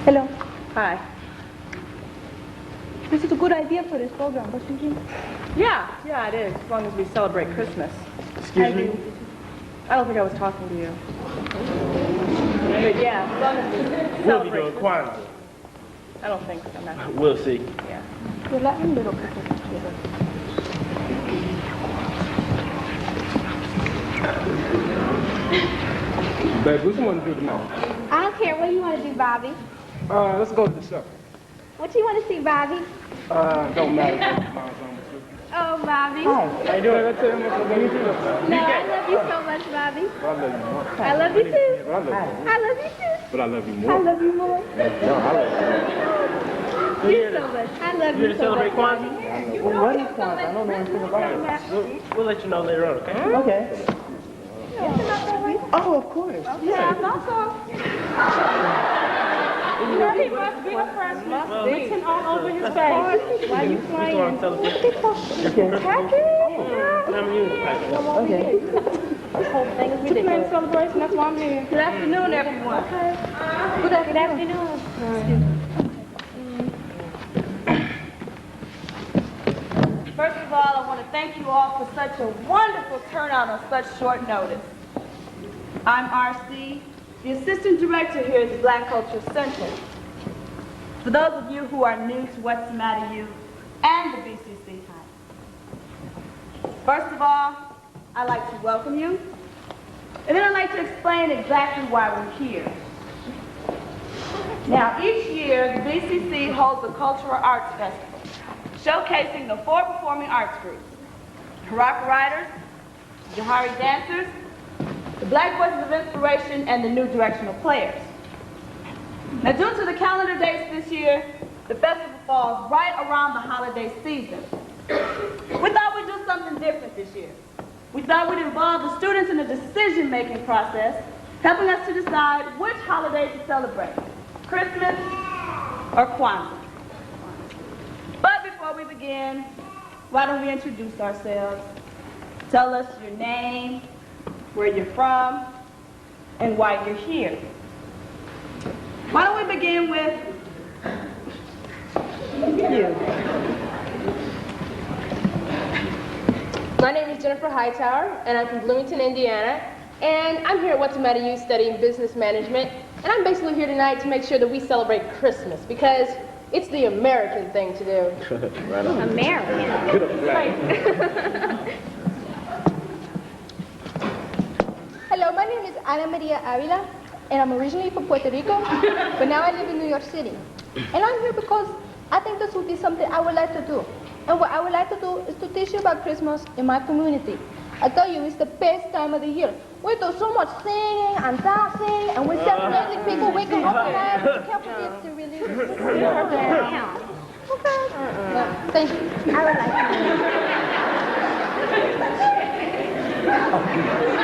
Hello. Hi. This is a good idea for this program, don't you think? Yeah, it is, as long as we celebrate Christmas. Excuse me? I don't think I was talking to you. But yeah, as long as we We'll celebrate be doing Christmas. Kwanzaa. I don't think so, no. We'll see. Yeah. You're letting little people together. Babe, what you want to do tonight? I don't care. What do you want to do, Bobby? Let's go to the show. What do you want to see, Bobby? Don't matter. Mine's on with you. Oh, Bobby. How you doing? Let's tell him what you do. No, I love you so much, Bobby. I love you more. I love you too. But I love you more. I love you too. But I love you more. I love you more. No, I love You so much. I love You here you to so much. celebrate Kwanzaa? you. Well, what is Kwanzaa? I don't know anything about it. We'll let you know later on, okay? Okay. Oh, of course. Yeah, that's all. He must be the freshman. Written all over his face. Why you playing? Happy? Okay. This whole thing is ridiculous. Celebration, that's why I'm here. Good afternoon, everyone. Good afternoon. First of all, I want to thank you all for such a wonderful turnout on such short notice. I'm R.C., the assistant director here at the Black Culture Center. For those of you who are new to What's the Matter You and the BCC, first of all, I'd like to welcome you, and then I'd like to explain exactly why we're here. Now, each year, the BCC holds a cultural arts festival, showcasing the 4 performing arts groups: Haraka Riders, Jahari Dancers, the Black Voices of Inspiration, and the New Directional Players. Now, due to the calendar dates this year, the festival falls right around the holiday season. We thought we'd do something different this year. We thought we'd involve the students in the decision-making process, helping us to decide which holiday to celebrate, Christmas or Kwanzaa. But before we begin, why don't we introduce ourselves? Tell us your name, where you're from, and why you're here. Why don't we begin with you? My name is Jennifer Hightower, and I'm from Bloomington, Indiana. And I'm here at What's the Matter You studying business management. And I'm basically here tonight to make sure that we celebrate Christmas, because it's the American thing to do. Right on. American. Get up, black. Hello, my name is Ana Maria Avila, and I'm originally from Puerto Rico, but now I live in New York City. And I'm here because I think this would be something I would like to do. And what I would like to do is to teach you about Christmas in my community. I tell you, it's the best time of the year. We do so much singing and dancing, and we celebrate people waking up alive. You can't forget to really down. Okay. Yeah, thank you. I would like to.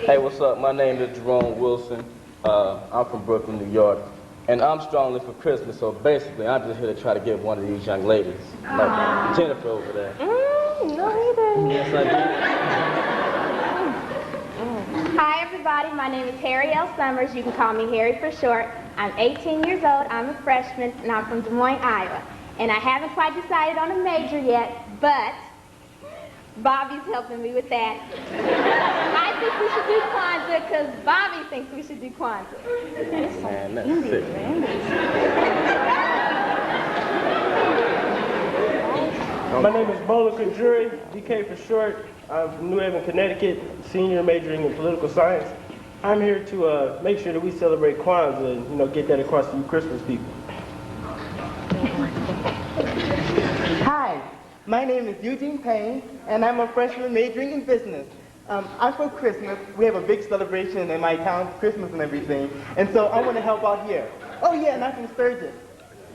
Hey, what's up? My name is Jerome Wilson. I'm from Brooklyn, New York. And I'm strongly for Christmas, so basically I'm just here to try to get one of these young ladies. Like Jennifer over there. No, you didn't. Yes, I did. Hi, everybody. My name is Harry L. Summers. You can call me Harry for short. I'm 18 years old. I'm a freshman, and I'm from Des Moines, Iowa. And I haven't quite decided on a major yet, but Bobby's helping me with that. I think we should do Kwanzaa because Bobby thinks we should do Kwanzaa. Man, that's sick. My name is Bola Kajuri, DK for short. I'm from New Haven, Connecticut, senior majoring in political science. I'm here to make sure that we celebrate Kwanzaa and, get that across to you Christmas people. Hi, my name is Eugene Payne, and I'm a freshman majoring in business. I'm for Christmas. We have a big celebration in my town, Christmas and everything, and so I want to help out here. Oh yeah, and I'm from Sturgis.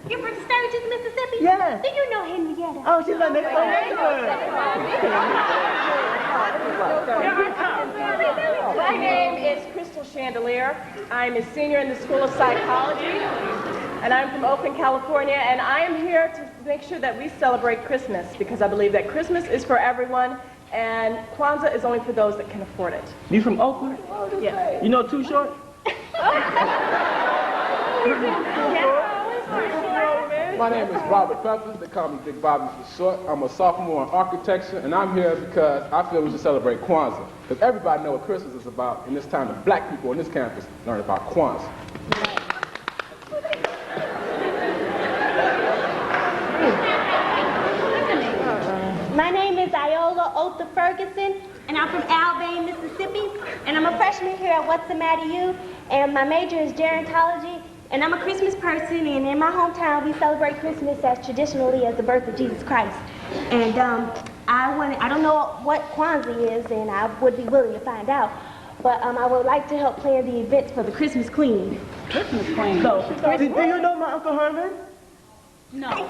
You're from Sturgis, Mississippi? Yes. Do you know Henrietta? Oh, she's my next door neighbor. My name is Crystal Chandelier. I'm a senior in the School of Psychology, and I'm from Oakland, California, and I am here to make sure that we celebrate Christmas because I believe that Christmas is for everyone, and Kwanzaa is only for those that can afford it. You from Oakland? Yes. You know Too Short? My name is Robert Pepper. They call me Big Bobby for short. I'm a sophomore in architecture, and I'm here because I feel we should celebrate Kwanzaa. Because everybody knows what Christmas is about, and it's time that black people on this campus learn about Kwanzaa. My name is Iola Otha Ferguson, and I'm from Albany, Mississippi, and I'm a freshman here at What's the Matter You, and my major is gerontology, and I'm a Christmas person, and in my hometown we celebrate Christmas as traditionally as the birth of Jesus Christ. And I don't know what Kwanzaa is, and I would be willing to find out, but I would like to help plan the events for the Christmas Queen. Christmas Queen. Do you know my Uncle Herman? No.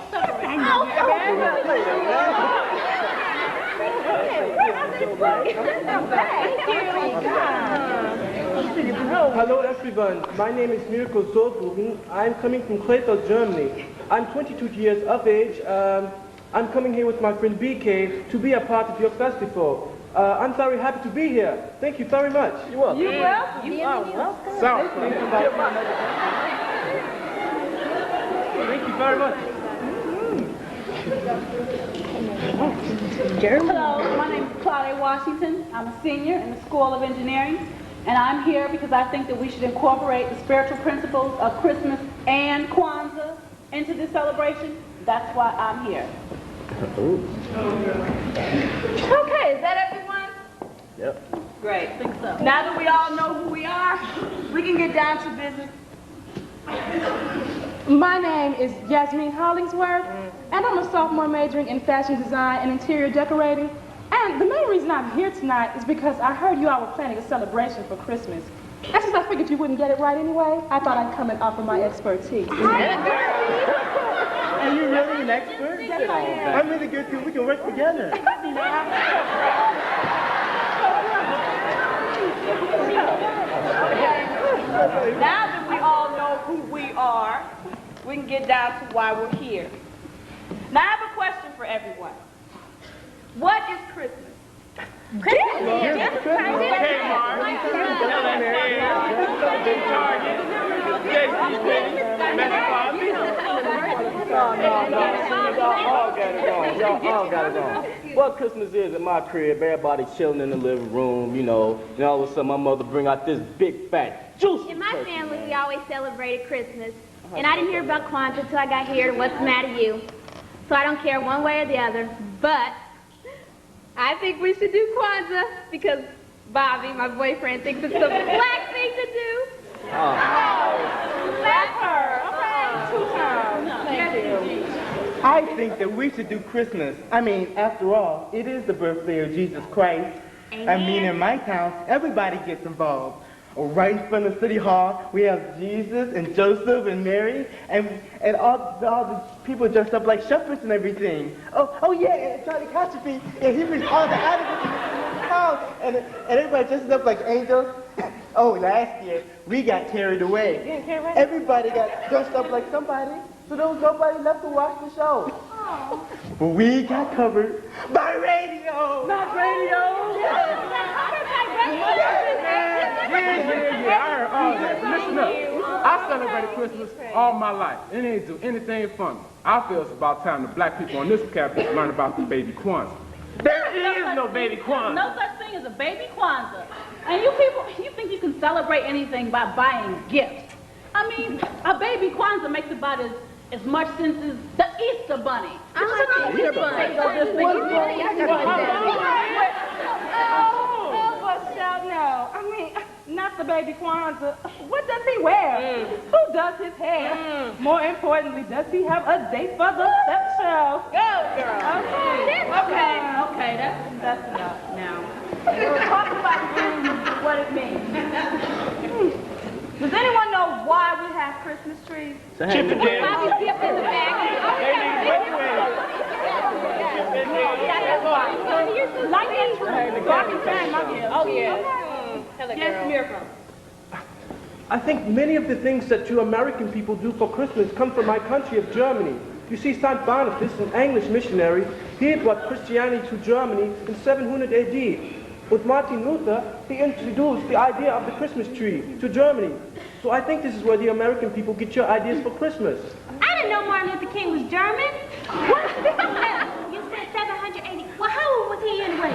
Hello everyone, my name is Mirko Solgruben. I'm coming from Krefeld, Germany. I'm 22 years of age. I'm coming here with my friend BK to be a part of your festival. I'm very happy to be here. Thank you very much. You're welcome. You're welcome. You are welcome. Thank you very much. Hello, my name is Claudia Washington. I'm a senior in the School of Engineering, and I'm here because I think that we should incorporate the spiritual principles of Christmas and Kwanzaa into this celebration. That's why I'm here. Okay, is that everyone? Yep. Great. I think so. Now that we all know who we are, we can get down to business. My name is Yasmin Hollingsworth, and I'm a sophomore majoring in fashion design and interior decorating. And the main reason I'm here tonight is because I heard you all were planning a celebration for Christmas. And since I figured you wouldn't get it right anyway, I thought I'd come and offer my expertise. Are you really an expert? Yes, I am. I'm really good too. We can work together. Now that we all know who we are, we can get down to why we're here. Now I have a question for everyone. What is Christmas? Y'all all got it wrong. What Christmas is in my crib, everybody chilling in the living room, you know, and all of a sudden my mother bring out this big fat juice. In my family, we always celebrated Christmas, and I didn't hear about Kwanzaa until I got here to What's the Matter You. So I don't care one way or the other, but I think we should do Kwanzaa because Bobby, my boyfriend, thinks it's the black thing to do. That's her. Okay, 2 times. I think that we should do Christmas. I mean, after all, it is the birthday of Jesus Christ. I mean, in my town, everybody gets involved. Right in front of City Hall, we have Jesus and Joseph and Mary, and all the people dressed up like shepherds and everything. Oh yeah, and Charlie Catastrophe, yeah, he brings all the animals in the house, and everybody dresses up like angels. Oh, last year, we got carried away. Everybody got dressed up like somebody, so there was nobody left to watch the show. But we got covered by radio. Not radio. Yeah, I heard all that. Listen up. I celebrated Christmas all my life. It ain't do anything for me. I feel it's about time the black people on this campus learn about the baby Kwanzaa. There is no baby Kwanzaa. No such thing as a baby Kwanzaa. And you people, you think you can celebrate anything by buying gifts. I mean, a baby Kwanzaa makes about as much sense as the Easter Bunny. No. I mean, not the baby Kwanzaa. What does he wear? Who does his hair? More importantly, does he have a date for the step show? Go, girl. Okay, that's enough now. Let's talk about what it means. Does anyone know why we have Christmas trees? Chip and Dale. Bobby's gift in the Yes, Miracle. I think many of the things that you American people do for Christmas come from my country of Germany. You see, St. Boniface, an English missionary, he brought Christianity to Germany in 700 AD. With Martin Luther, he introduced the idea of the Christmas tree to Germany. So I think this is where the American people get your ideas for Christmas. I didn't know Martin Luther King was German. What? You said 780. Well, how old was he anyway?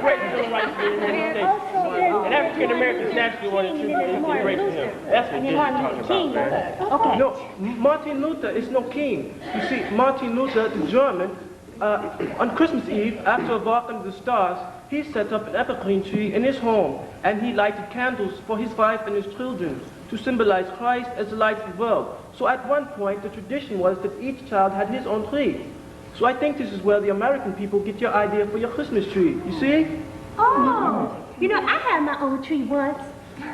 Great civil rights in the United States. And African Americans naturally want to attribute great to him. That's what you're talking about, man. Okay. No, Martin Luther is no king. You see, Martin Luther, the German, on Christmas Eve, after a walk under the stars, he set up an evergreen tree in his home, and he lighted candles for his wife and his children to symbolize Christ as the light of the world. So at one point, the tradition was that each child had his own tree. So I think this is where the American people get your idea for your Christmas tree. You see? Oh, you know, I had my own tree once.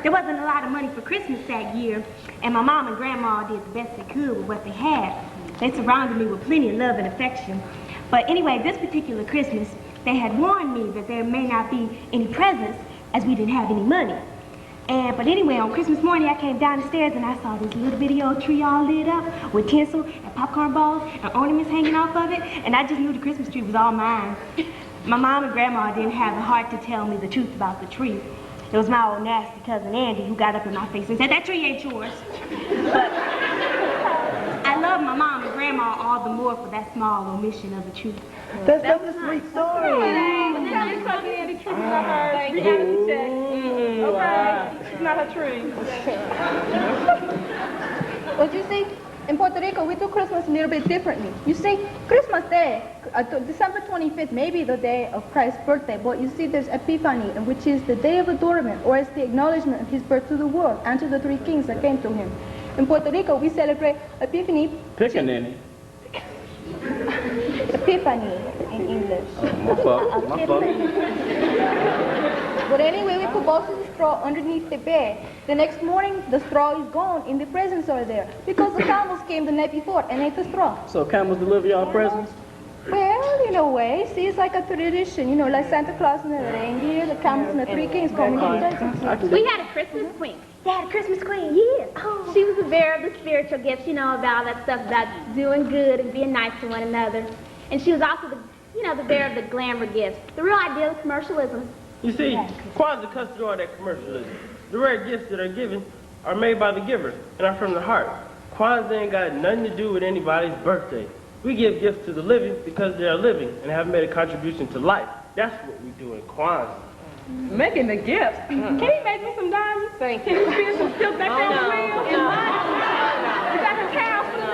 There wasn't a lot of money for Christmas that year, and my mom and grandma did the best they could with what they had. They surrounded me with plenty of love and affection. But anyway, this particular Christmas, they had warned me that there may not be any presents as we didn't have any money. But anyway, on Christmas morning, I came down the stairs and I saw this little bitty old tree all lit up with tinsel and popcorn balls and ornaments hanging off of it, and I just knew the Christmas tree was all mine. My mom and grandma didn't have the heart to tell me the truth about the tree. It was my old nasty cousin Andy who got up in my face and said, "That tree ain't yours." But I love my mom and grandma all the more for that small omission of the truth. That's such a sweet story. Tell your cousin Andy truth about her. Reality check. Okay. It's not her tree. But you see, in Puerto Rico, we do Christmas a little bit differently. You see, Christmas Day, December 25th, may be the day of Christ's birthday, but you see there's Epiphany, which is the day of adornment, or it's the acknowledgement of his birth to the world and to the three kings that came to him. In Puerto Rico, we celebrate Epiphany. Pickaninny. Epiphany in English. My fault. My fault. But anyway, we put balls of straw underneath the bed. The next morning, the straw is gone and the presents are there because the camels came the night before and ate the straw. So camels deliver y'all presents? Well, in a way, see, it's like a tradition, you know, like Santa Claus and the reindeer, the camels and the three kings coming to presents. We had a Christmas queen. They had a Christmas queen, yes. Oh. She was the bearer of the spiritual gifts, you know, about all that stuff about doing good and being nice to one another. And she was also the, you know, the bearer of the glamour gifts. The real ideal of commercialism. You see, Kwanzaa cuts through all that commercialism. The rare gifts that are given are made by the giver and are from the heart. Kwanzaa ain't got nothing to do with anybody's birthday. We give gifts to the living because they are living and have made a contribution to life. That's what we do in Kwanzaa. Making the gifts. Can you make me some diamonds? Thank you. Can you spin some silk back there on the wheel? Is that her cow for the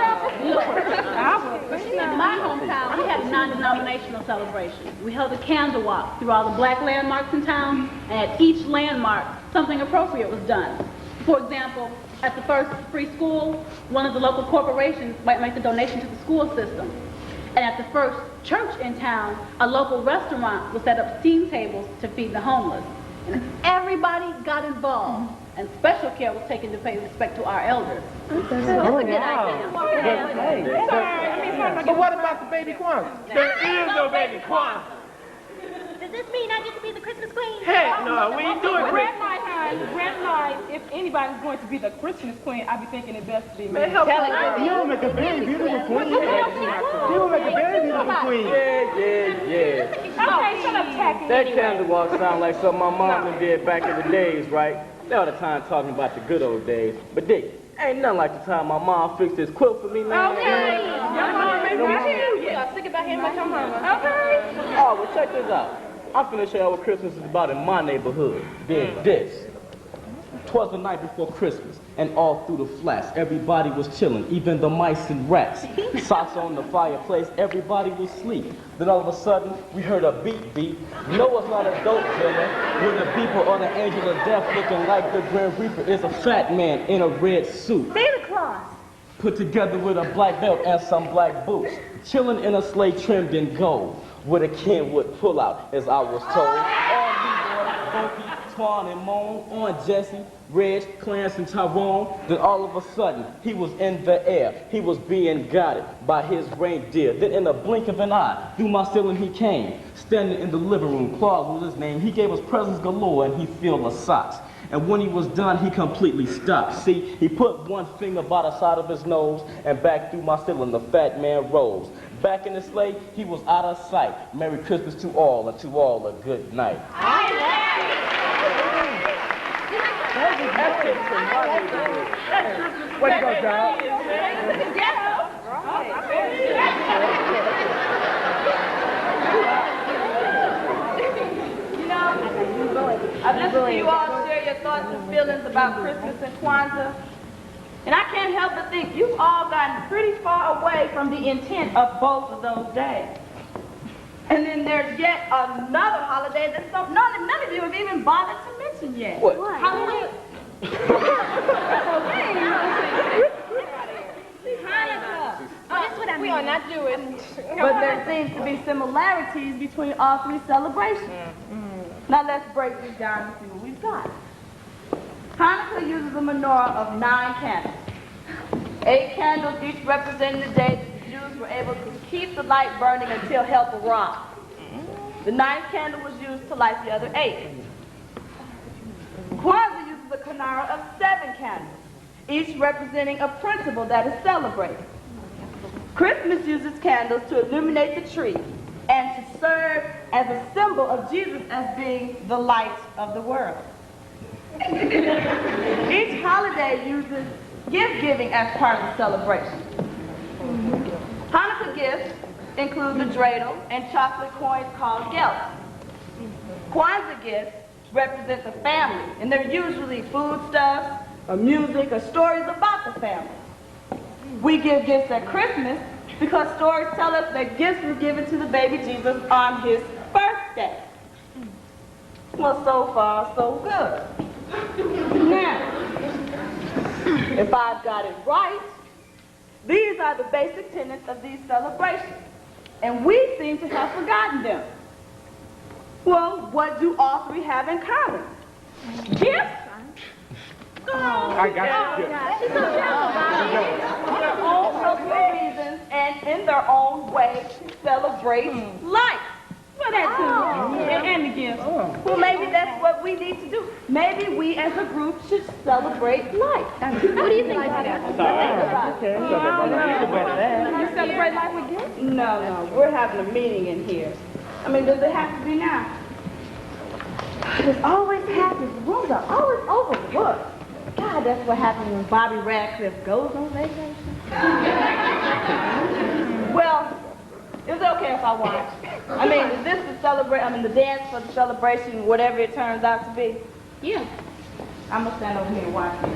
In my hometown, we had a non-denominational celebration. We held a candle walk through all the black landmarks in town, and at each landmark, something appropriate was done. For example, at the first free school, one of the local corporations might make a donation to the school system. And at the first church in town, a local restaurant would set up steam tables to feed the homeless. And everybody got involved, and special care was taken to pay respect to our elders. That's a good idea. But what about the baby Kwanzaa? There is no baby Kwanzaa. Does this mean I get to be the Christmas queen? Heck no, we ain't doing Grant Christmas. night, hon. Grant night. If anybody's going to be the Christmas queen, I'd be thinking it best to be me. You will make a very beautiful queen. You will make a very beautiful queen. Yeah. Okay, shut up, Tacky. That candle walk sound like something my mom did back in the days, right? All the time talking about the good old days. But Dick, ain't nothing like the time my mom fixed this quilt for me, man. Okay. Your mom made me too. Yeah, sick about him like your mama. Okay. Oh, well, check this out. I'm finna show you what Christmas is about in my neighborhood. Dig this. 'Twas the night before Christmas, and all through the flats, everybody was chilling, even the mice and rats. Socks on the fireplace, everybody was asleep. Then all of a sudden, we heard a beep beep. No, it's not a dope dealer. With a beeper or the angel of death looking like the Grim Reaper is a fat man in a red suit. Santa Claus. Put together with a black belt and some black boots. Chilling in a sleigh trimmed in gold. With a Kenwood pullout, as I was told. On Leroy, Funky, Twan, and Moan. On Jesse, Reg, Clarence, and Tyrone. Then all of a sudden, he was in the air. He was being guided by his reindeer. Then in a blink of an eye, through my ceiling he came. Standing in the living room, Claus was his name. He gave us presents galore and he filled the socks. And when he was done, he completely stopped. See, he put one finger by the side of his nose and back through my ceiling, the fat man rose. Back in the sleigh, he was out of sight. Merry Christmas to all, and to all a good night. Way to go, John. You know, I've listened to you all share your thoughts and feelings about Christmas and Kwanzaa, and I can't help but think you've all gotten pretty far away from the intent of both of those days. And then there's yet another holiday that none of you have even bothered to mention yet. What? Halloween. We are not Jewish. But there seems to be similarities between all three celebrations. Now let's break these down and see what we've got. Hanukkah uses a menorah of 9 candles. 8 candles each representing the day that the Jews were able to keep the light burning until help arrived. The 9th candle was used to light the other 8. Kwanzaa uses a menorah of 7 candles, each representing a principle that is celebrated. Christmas uses candles to illuminate the tree and to serve as a symbol of Jesus as being the light of the world. Each holiday uses gift giving as part of the celebration. Hanukkah gifts include the dreidel and chocolate coins called gelt. Kwanzaa gifts represent the family, and they're usually foodstuffs, or music, or stories about the family. We give gifts at Christmas because stories tell us that gifts were given to the baby Jesus on his birthday. Well, so far, so good. Now, if I've got it right, these are the basic tenets of these celebrations, and we seem to have forgotten them. Well, what do all three have in common? Gifts? I got you. For their own personal reasons and in their own way to celebrate life. Well, that's and the gifts. Well, maybe that's what we need to do. Maybe we as a group should celebrate life. What do you think about that? You celebrate life with gifts? No, we're having a meeting in here. I mean, does it have to be now? This always happens. The rooms are always overbooked. God, that's what happens when Bobby Radcliffe goes on vacation. Well, it's okay if I watch. I mean, is this the the dance for the celebration, whatever it turns out to be? Yeah. I'm gonna stand over here and watch it.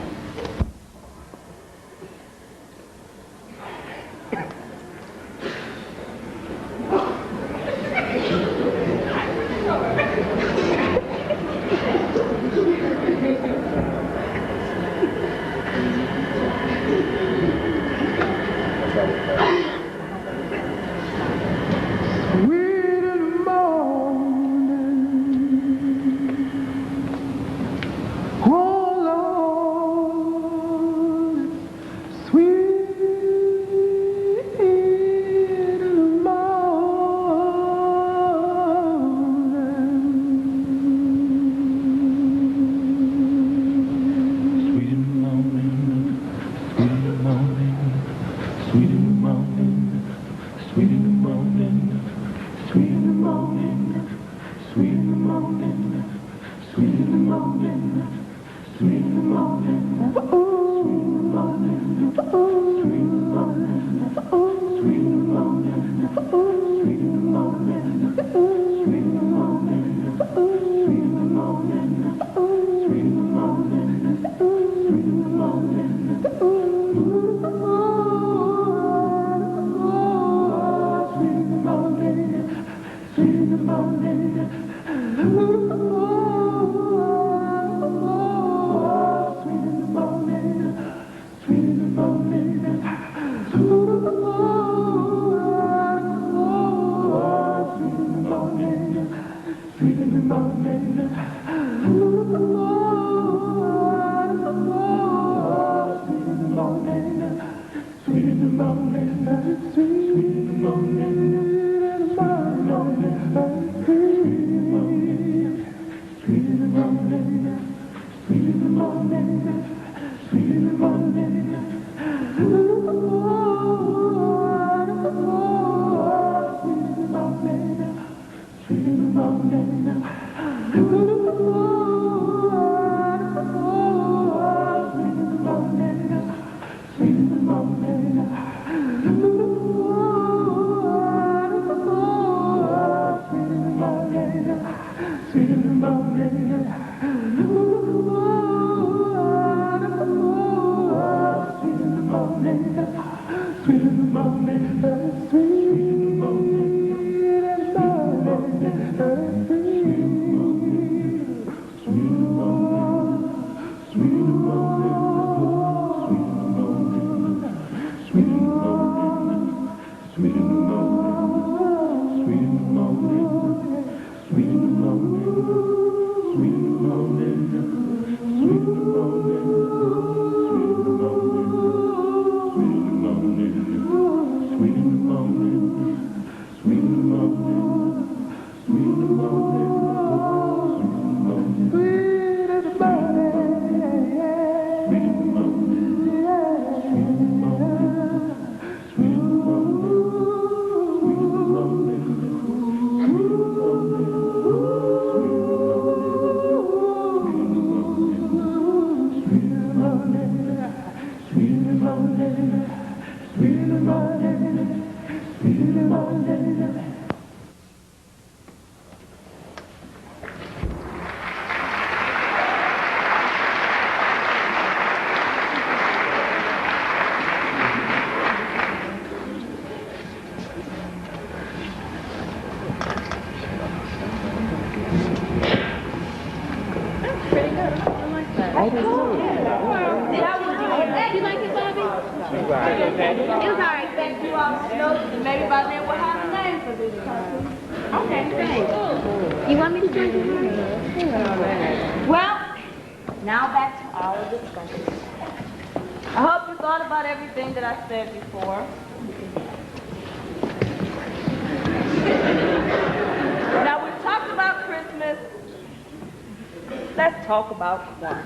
Let's talk about Kwanzaa.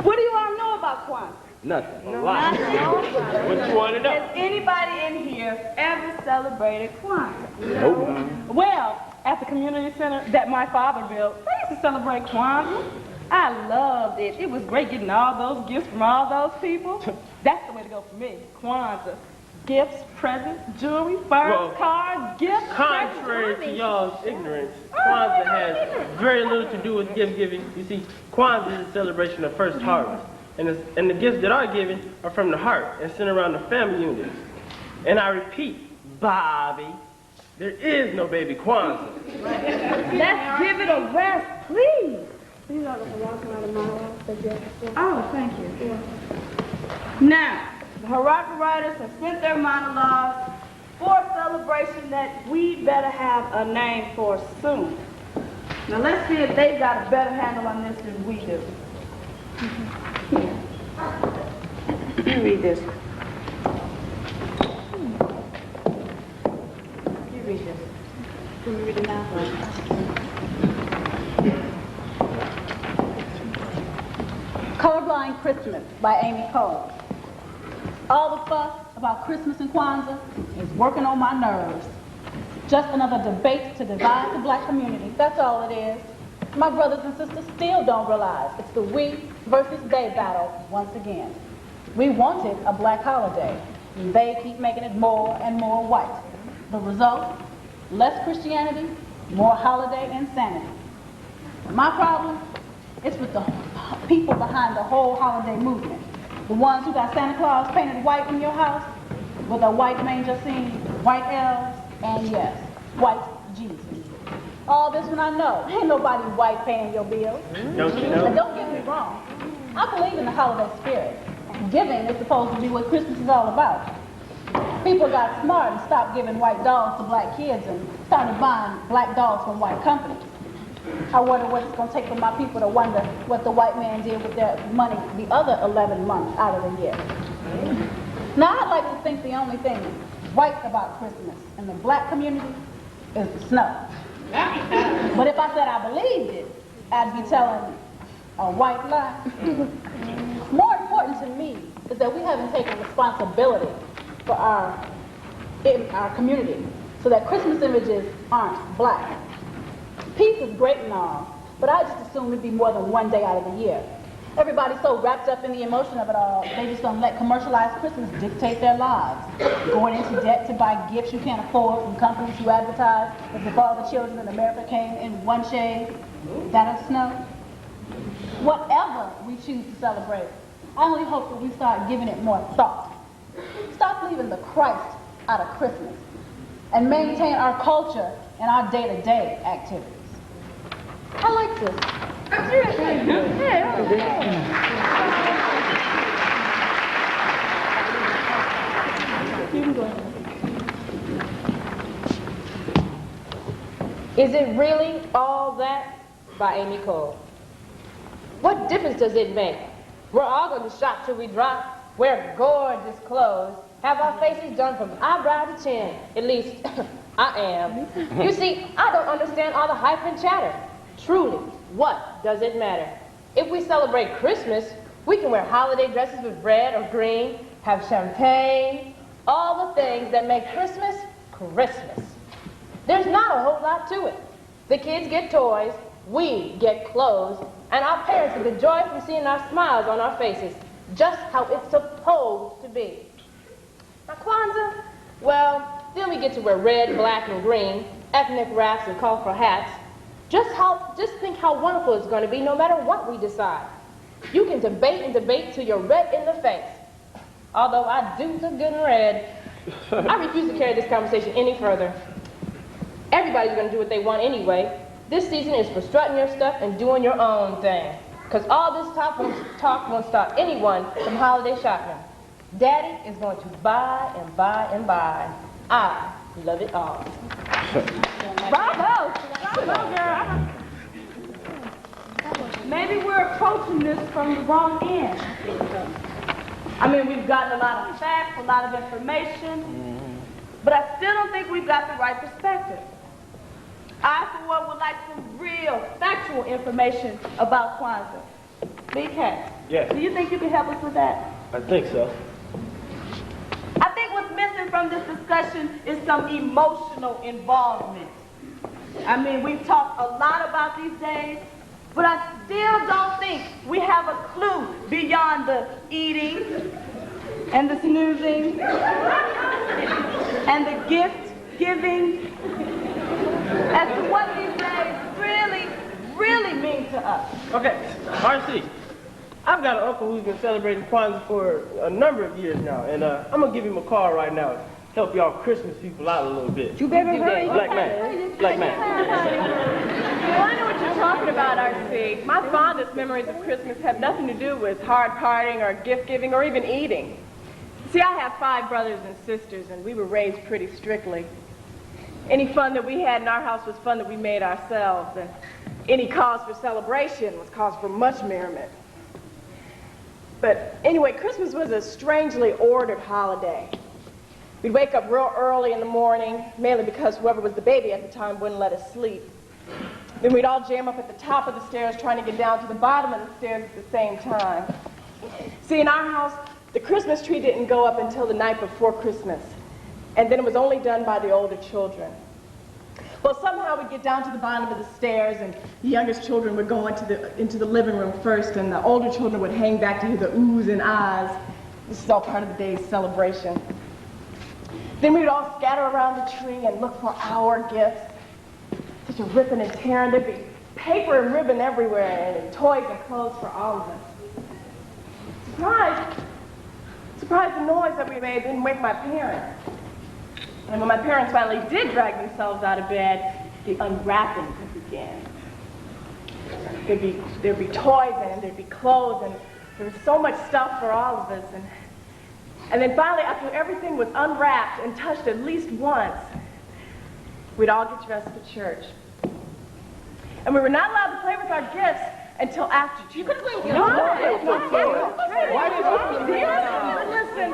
What do you all know about Kwanzaa? Nothing. A lot. What you want to know? Has anybody in here ever celebrated Kwanzaa? Nope. Well, at the community center that my father built, they used to celebrate Kwanzaa. I loved it. It was great getting all those gifts from all those people. That's the way to go for me. Kwanzaa. Gifts, presents, jewelry, furs, cars, gifts. Contrary to y'all's ignorance, Kwanzaa has very little to do with gift giving. You see, Kwanzaa is a celebration of first harvest. And the gifts that are given are from the heart and sent around the family units. And I repeat, Bobby, there is no baby Kwanzaa. Let's give it a rest, please. Oh, thank you. Now, the Haraka writers have sent their monologues for a celebration that we better have a name for soon. Now let's see if they've got a better handle on this than we do. You read this. You read this. Can you read it now? Colorblind Christmas by Amy Cole. All the fuss about Christmas and Kwanzaa is working on my nerves. Just another debate to divide the black community. That's all it is. My brothers and sisters still don't realize it's the we versus they battle once again. We wanted a black holiday, and they keep making it more and more white. The result? Less Christianity, more holiday insanity. My problem? It's with the people behind the whole holiday movement. The ones who got Santa Claus painted white in your house, with a white manger scene, white elves, and yes, white Jesus. All this when I know, ain't nobody white paying your bills. Don't you know? And don't get me wrong, I believe in the holiday spirit. Giving is supposed to be what Christmas is all about. People got smart and stopped giving white dolls to black kids and started buying black dolls from white companies. I wonder what it's going to take for my people to wonder what the white man did with their money the other 11 months out of the year. Now, I'd like to think the only thing white about Christmas in the black community is the snow. But if I said I believed it, I'd be telling a white lie. More important to me is that we haven't taken responsibility for in our community so that Christmas images aren't black. Peace is great and all, but I just assume it'd be more than one day out of the year. Everybody's so wrapped up in the emotion of it all, they just don't let commercialized Christmas dictate their lives. Going into debt to buy gifts you can't afford from companies who advertise as if all the children in America came in one shade, that of snow. Whatever we choose to celebrate, I only hope that we start giving it more thought. Stop leaving the Christ out of Christmas and maintain our culture and our day-to-day activities. I like this. Is it really all that? By Amy Cole. What difference does it make? We're all going to shop till we drop, wear gorgeous clothes, have our faces done from eyebrow to chin. At least, I am. You see, I don't understand all the hype and chatter. Truly, what does it matter? If we celebrate Christmas, we can wear holiday dresses with red or green, have champagne, all the things that make Christmas, Christmas. There's not a whole lot to it. The kids get toys, we get clothes, and our parents get the joy from seeing our smiles on our faces, just how it's supposed to be. Now, Kwanzaa, well, then we get to wear red, black, and green, ethnic wraps, and colorful hats. Just think how wonderful it's going to be no matter what we decide. You can debate and debate till you're red in the face. Although I do look good in red, I refuse to carry this conversation any further. Everybody's going to do what they want anyway. This season is for strutting your stuff and doing your own thing. Because all this talk won't stop anyone from holiday shopping. Daddy is going to buy and buy and buy. I love it all. Bravo! Bravo, girl. Maybe we're approaching this from the wrong end. I mean, we've gotten a lot of facts, a lot of information, but I still don't think we've got the right perspective. I, for one, would like some real, factual information about Kwanzaa. BK, Yes. do you think you can help us with that? I think so. I think what's missing from this discussion is some emotional involvement. I mean, we've talked a lot about these days, but I still don't think we have a clue beyond the eating and the snoozing and the gift giving as to what these days really, really mean to us. Okay, RC. I've got an uncle who's been celebrating Kwanzaa for a number of years now, and I'm gonna give him a call right now. Help y'all Christmas people out a little bit. You better hurry. Black man. Black man. Well, I know what you're talking about, RC. My fondest memories of Christmas have nothing to do with hard partying or gift giving or even eating. See, I have 5 brothers and sisters, and we were raised pretty strictly. Any fun that we had in our house was fun that we made ourselves, and any cause for celebration was cause for much merriment. But anyway, Christmas was a strangely ordered holiday. We'd wake up real early in the morning, mainly because whoever was the baby at the time wouldn't let us sleep. Then we'd all jam up at the top of the stairs trying to get down to the bottom of the stairs at the same time. See, in our house, the Christmas tree didn't go up until the night before Christmas, and then it was only done by the older children. Well, somehow we'd get down to the bottom of the stairs, and the youngest children would go into the living room first, and the older children would hang back to hear the oohs and ahs. This is all part of the day's celebration. Then we'd all scatter around the tree and look for our gifts. Such a ripping and tearing. There'd be paper and ribbon everywhere, and toys and clothes for all of us. Surprise, the noise that we made didn't wake my parents. And when my parents finally did drag themselves out of bed, the unwrapping began. There'd be toys and there'd be clothes, and there was so much stuff for all of us. And then finally, after everything was unwrapped and touched at least once, we'd all get dressed for church. And we were not allowed to play with our gifts until after church. You couldn't play with your Listen,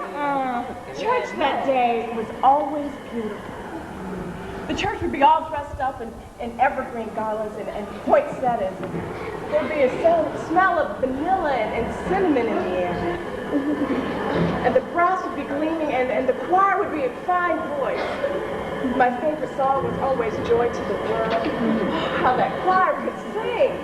church that day was always beautiful. The church would be all dressed up in evergreen garlands and poinsettias. There'd be a smell of vanilla and cinnamon in the air. And the brass would be gleaming, and the choir would be in fine voice. My favorite song was always Joy to the World. How that choir could sing.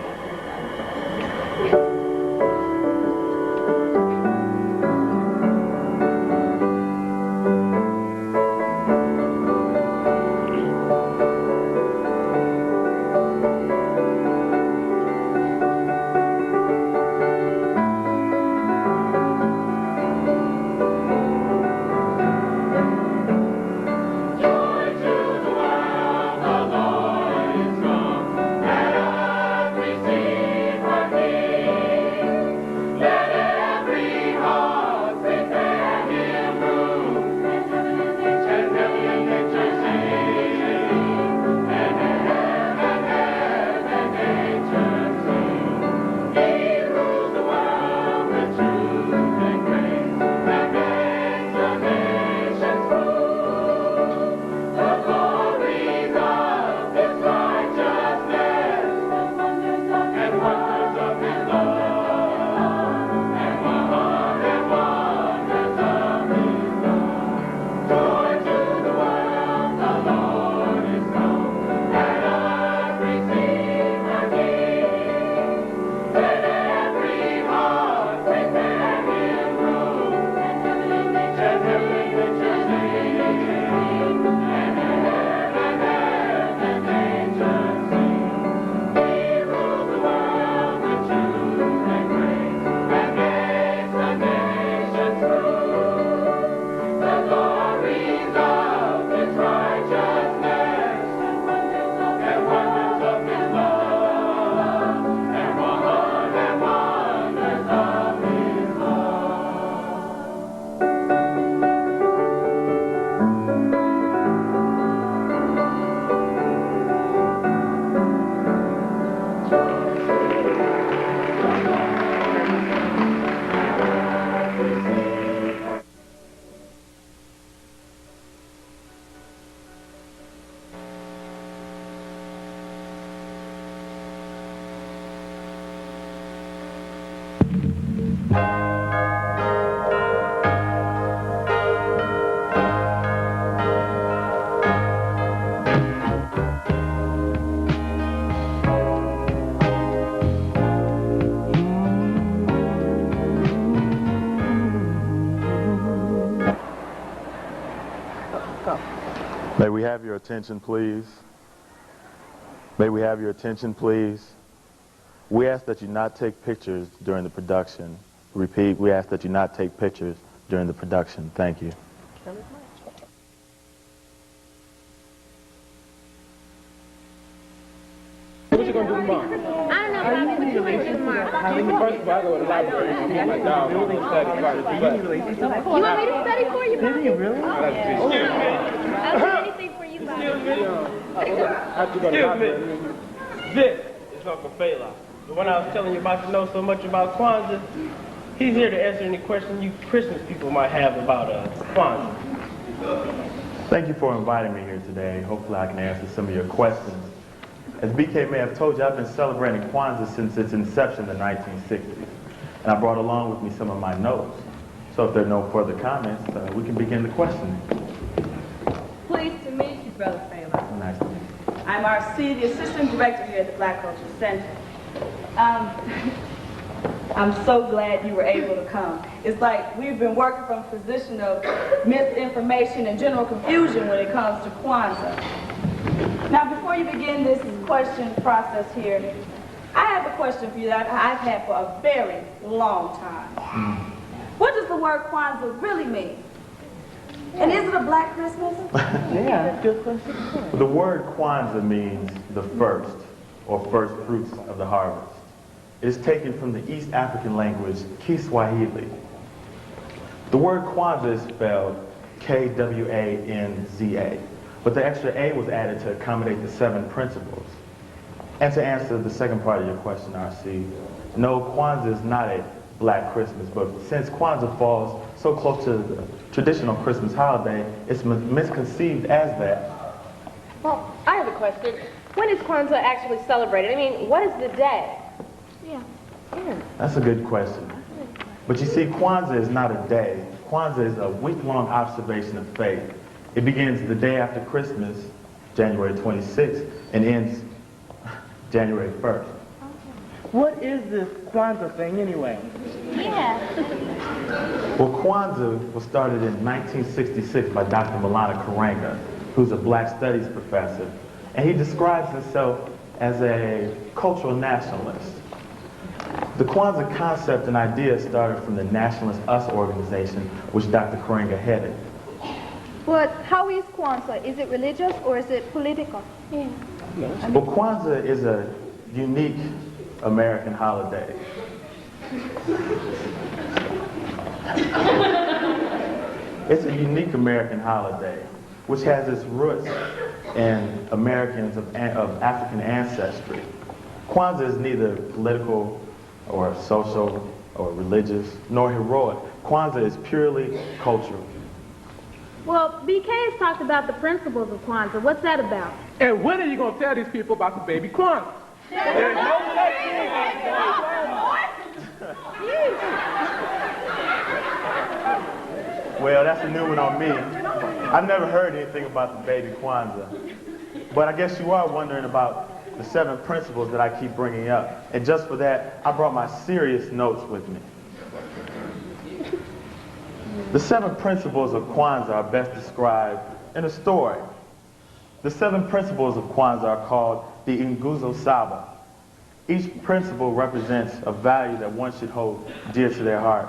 May we have your attention, please? May we have your attention, please? We ask that you not take pictures during the production. Repeat, we ask that you not take pictures during the production. Thank you. What you gonna do tomorrow? I don't know, Bobby. What you want to do tomorrow? First of all, I go to the library and get my dog. I'm gonna study class. You want me to study for you, Bobby? Really? I'll do anything for you, Bobby. I have to go to the library. This is Uncle Fela. The one I was telling you about to know so much about Kwanzaa. He's here to answer any question you Christmas people might have about Kwanzaa. Thank you for inviting me here today. Hopefully I can answer some of your questions. As BK may have told you, I've been celebrating Kwanzaa since its inception in the 1960s. And I brought along with me some of my notes. So if there are no further comments, we can begin the questioning. Pleased to meet you, Brother Fela. Nice to meet you. I'm R.C., the Assistant Director here at the Black Culture Center. I'm so glad you were able to come. It's like we've been working from a position of misinformation and general confusion when it comes to Kwanzaa. Now, before you begin this question process here, I have a question for you that I've had for a very long time. What does the word Kwanzaa really mean? And is it a black Christmas? Yeah, good question. The word Kwanzaa means the first, or first fruits of the harvest. It is taken from the East African language Kiswahili. The word Kwanzaa is spelled K-W-A-N-Z-A, but the extra A was added to accommodate the 7 principles. And to answer the second part of your question, R.C., no, Kwanzaa is not a black Christmas, but since Kwanzaa falls so close to the traditional Christmas holiday, it's misconceived as that. Well, I have a question. When is Kwanzaa actually celebrated? I mean, what is the day? Yeah. That's a good question. But you see, Kwanzaa is not a day. Kwanzaa is a week-long observation of faith. It begins the day after Christmas, January 26th, and ends January 1st. What is this Kwanzaa thing anyway? Yeah. Well, Kwanzaa was started in 1966 by Dr. Malana Karenga, who's a black studies professor, and he describes himself as a cultural nationalist. The Kwanzaa concept and idea started from the Nationalist Us organization, which Dr. Karenga headed. But how is Kwanzaa? Is it religious or is it political? Yeah. Well, Kwanzaa is a unique American holiday. It's a unique American holiday, which has its roots in Americans of African ancestry. Kwanzaa is neither political or social or religious nor heroic. Kwanzaa is purely cultural. Well, BK has talked about the principles of Kwanzaa. What's that about? And when are you gonna tell these people about the baby Kwanzaa? There's no such thing as Well, that's a new one on me. I've never heard anything about the baby Kwanzaa. But I guess you are wondering about the 7 principles that I keep bringing up. And just for that, I brought my serious notes with me. The 7 principles of Kwanzaa are best described in a story. The 7 principles of Kwanzaa are called the Nguzo Saba. Each principle represents a value that one should hold dear to their heart.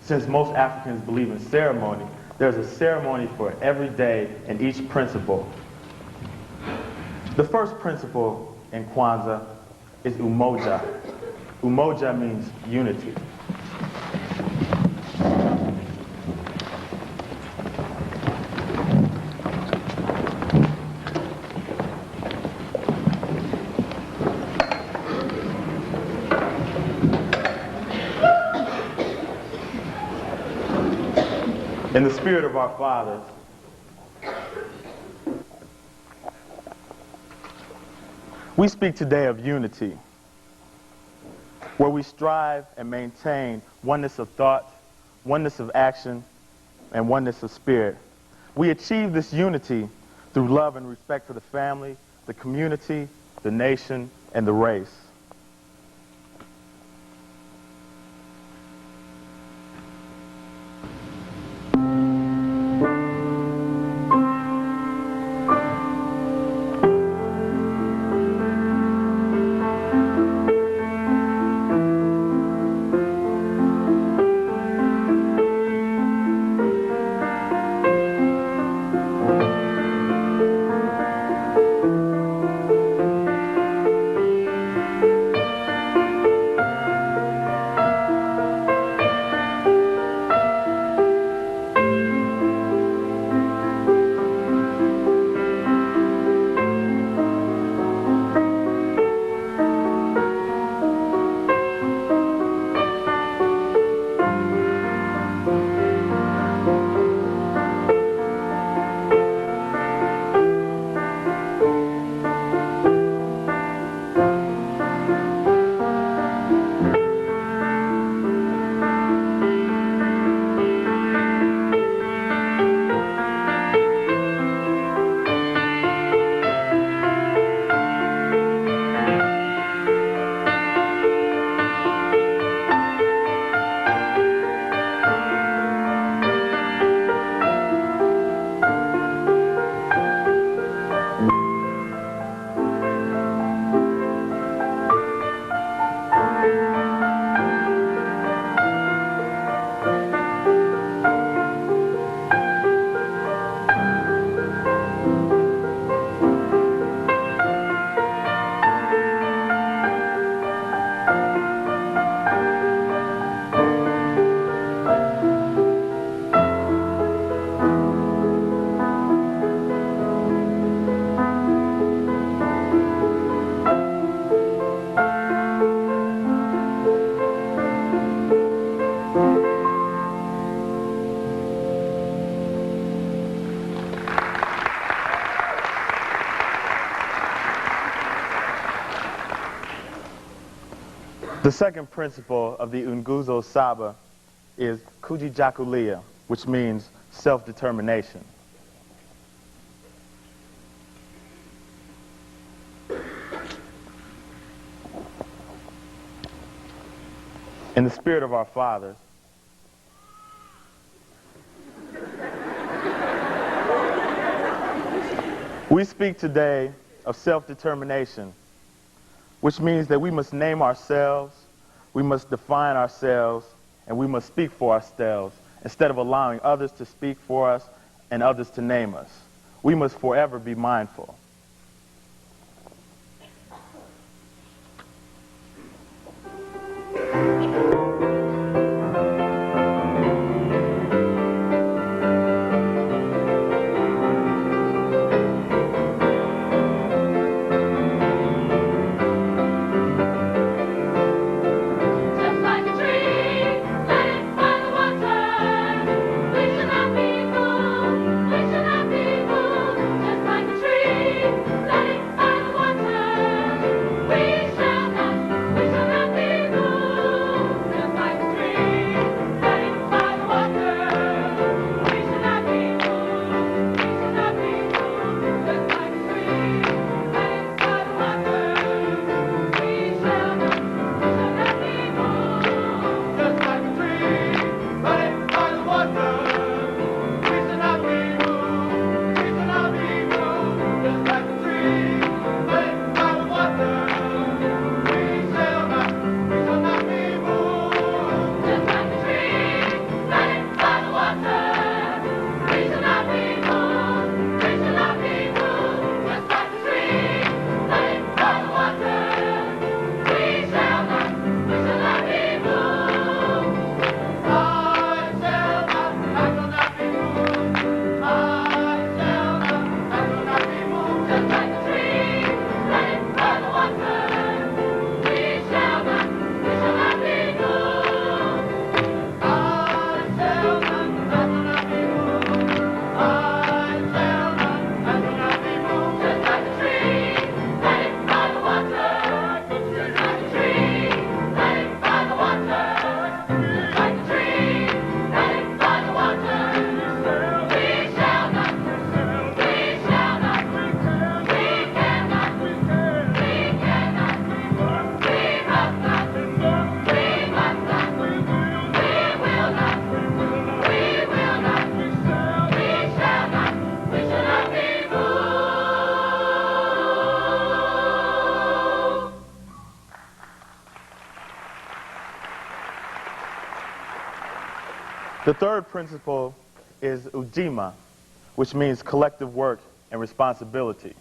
Since most Africans believe in ceremony, there's a ceremony for every day in each principle. The first principle in Kwanzaa is umoja. Umoja means unity. In the spirit of our fathers, we speak today of unity, where we strive and maintain oneness of thought, oneness of action, and oneness of spirit. We achieve this unity through love and respect for the family, the community, the nation, and the race. The second principle of the Nguzo Saba is kujichagulia, which means self-determination. In the spirit of our fathers, we speak today of self-determination, which means that we must name ourselves, we must define ourselves, and we must speak for ourselves instead of allowing others to speak for us and others to name us. We must forever be mindful. The third principle is ujima, which means collective work and responsibility.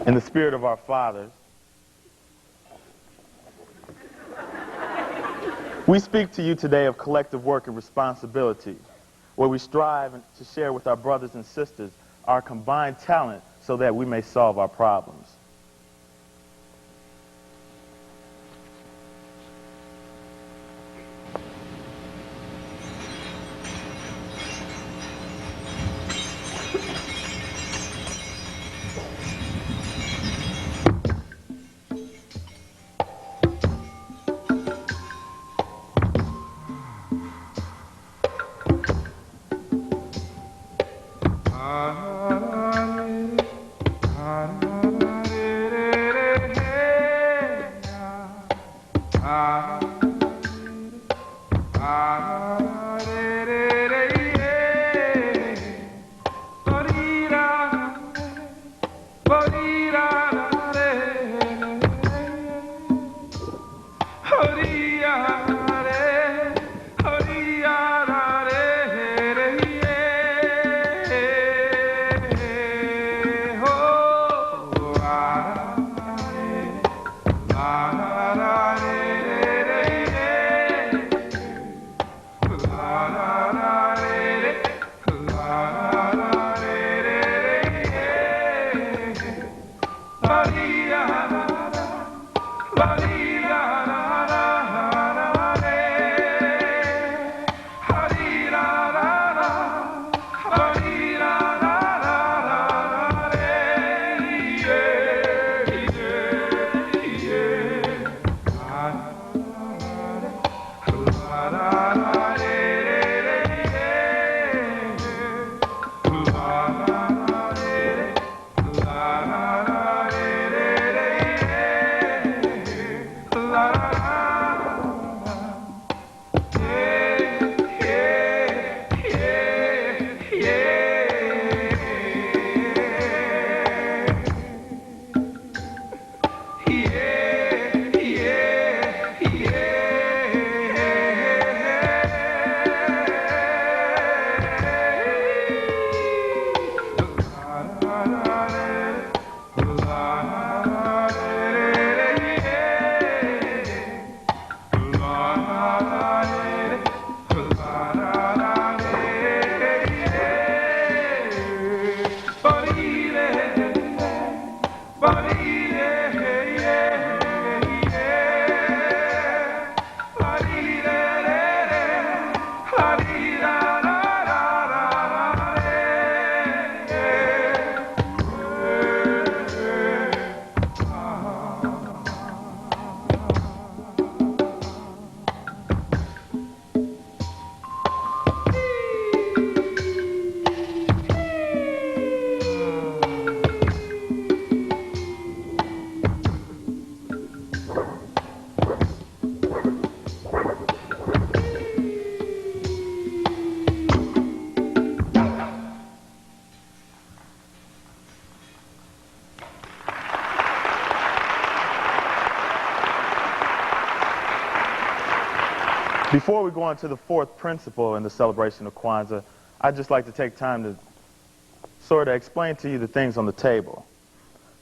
In the spirit of our fathers, we speak to you today of collective work and responsibility, where we strive to share with our brothers and sisters our combined talent so that we may solve our problems. Before we go on to the fourth principle in the celebration of Kwanzaa, I'd just like to take time to sort of explain to you the things on the table.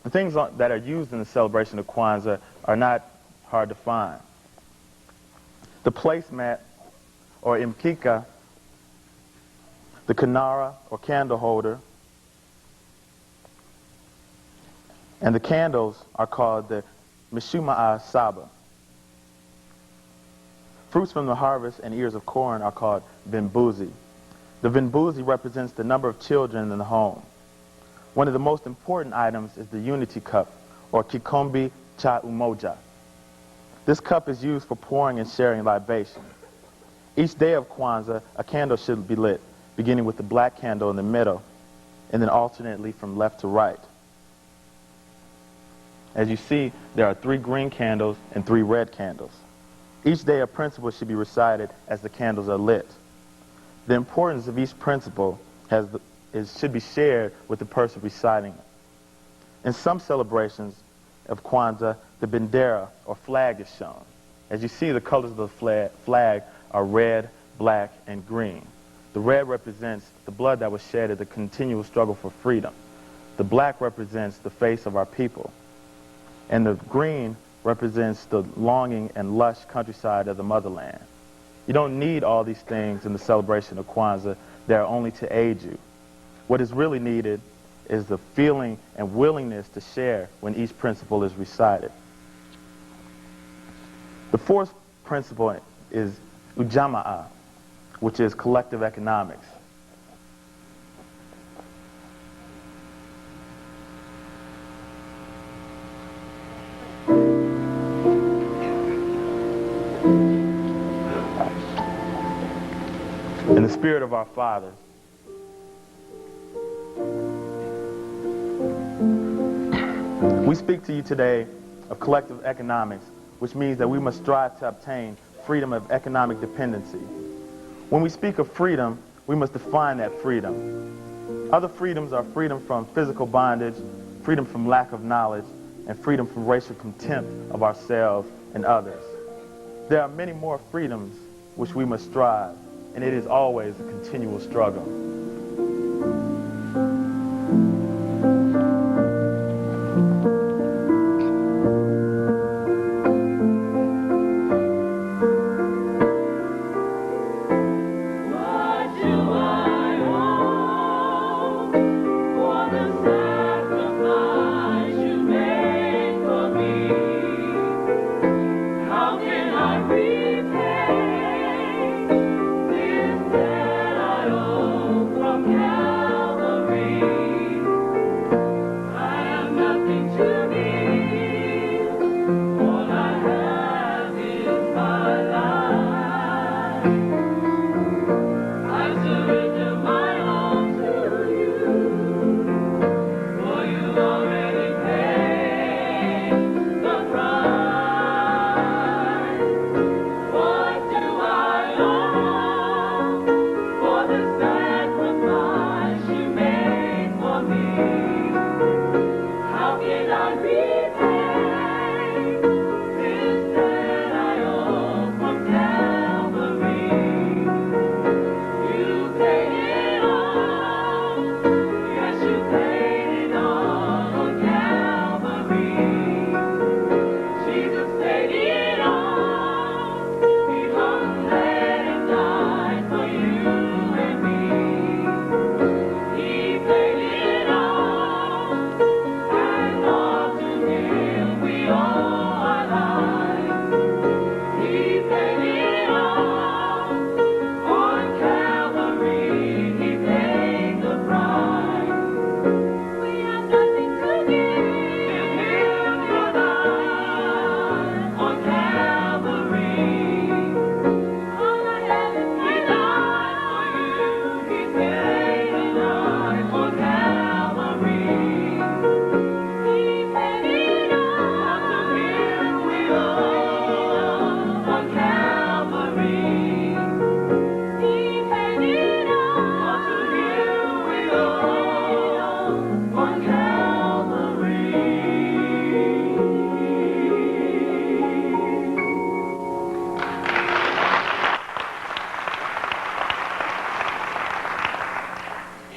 The things that are used in the celebration of Kwanzaa are not hard to find. The placemat, or imkika, the kinara, or candle holder, and the candles are called the mishuma'a saba. Fruits from the harvest and ears of corn are called vimbuzi. The vimbuzi represents the number of children in the home. One of the most important items is the unity cup, or kikombe cha umoja. This cup is used for pouring and sharing libation. Each day of Kwanzaa, a candle should be lit, beginning with the black candle in the middle, and then alternately from left to right. As you see, there are 3 green candles and 3 red candles. Each day a principle should be recited as the candles are lit. The importance of each principle should be shared with the person reciting it. In some celebrations of Kwanzaa, the bendera, or flag, is shown. As you see, the colors of the flag are red, black, and green. The red represents the blood that was shed at the continual struggle for freedom. The black represents the face of our people. And the green represents the longing and lush countryside of the motherland. You don't need all these things in the celebration of Kwanzaa. They are only to aid you. What is really needed is the feeling and willingness to share when each principle is recited. The fourth principle is ujamaa, which is collective economics. In the spirit of our fathers, we speak to you today of collective economics, which means that we must strive to obtain freedom of economic dependency. When we speak of freedom, we must define that freedom. Other freedoms are freedom from physical bondage, freedom from lack of knowledge, and freedom from racial contempt of ourselves and others. There are many more freedoms which we must strive, and it is always a continual struggle.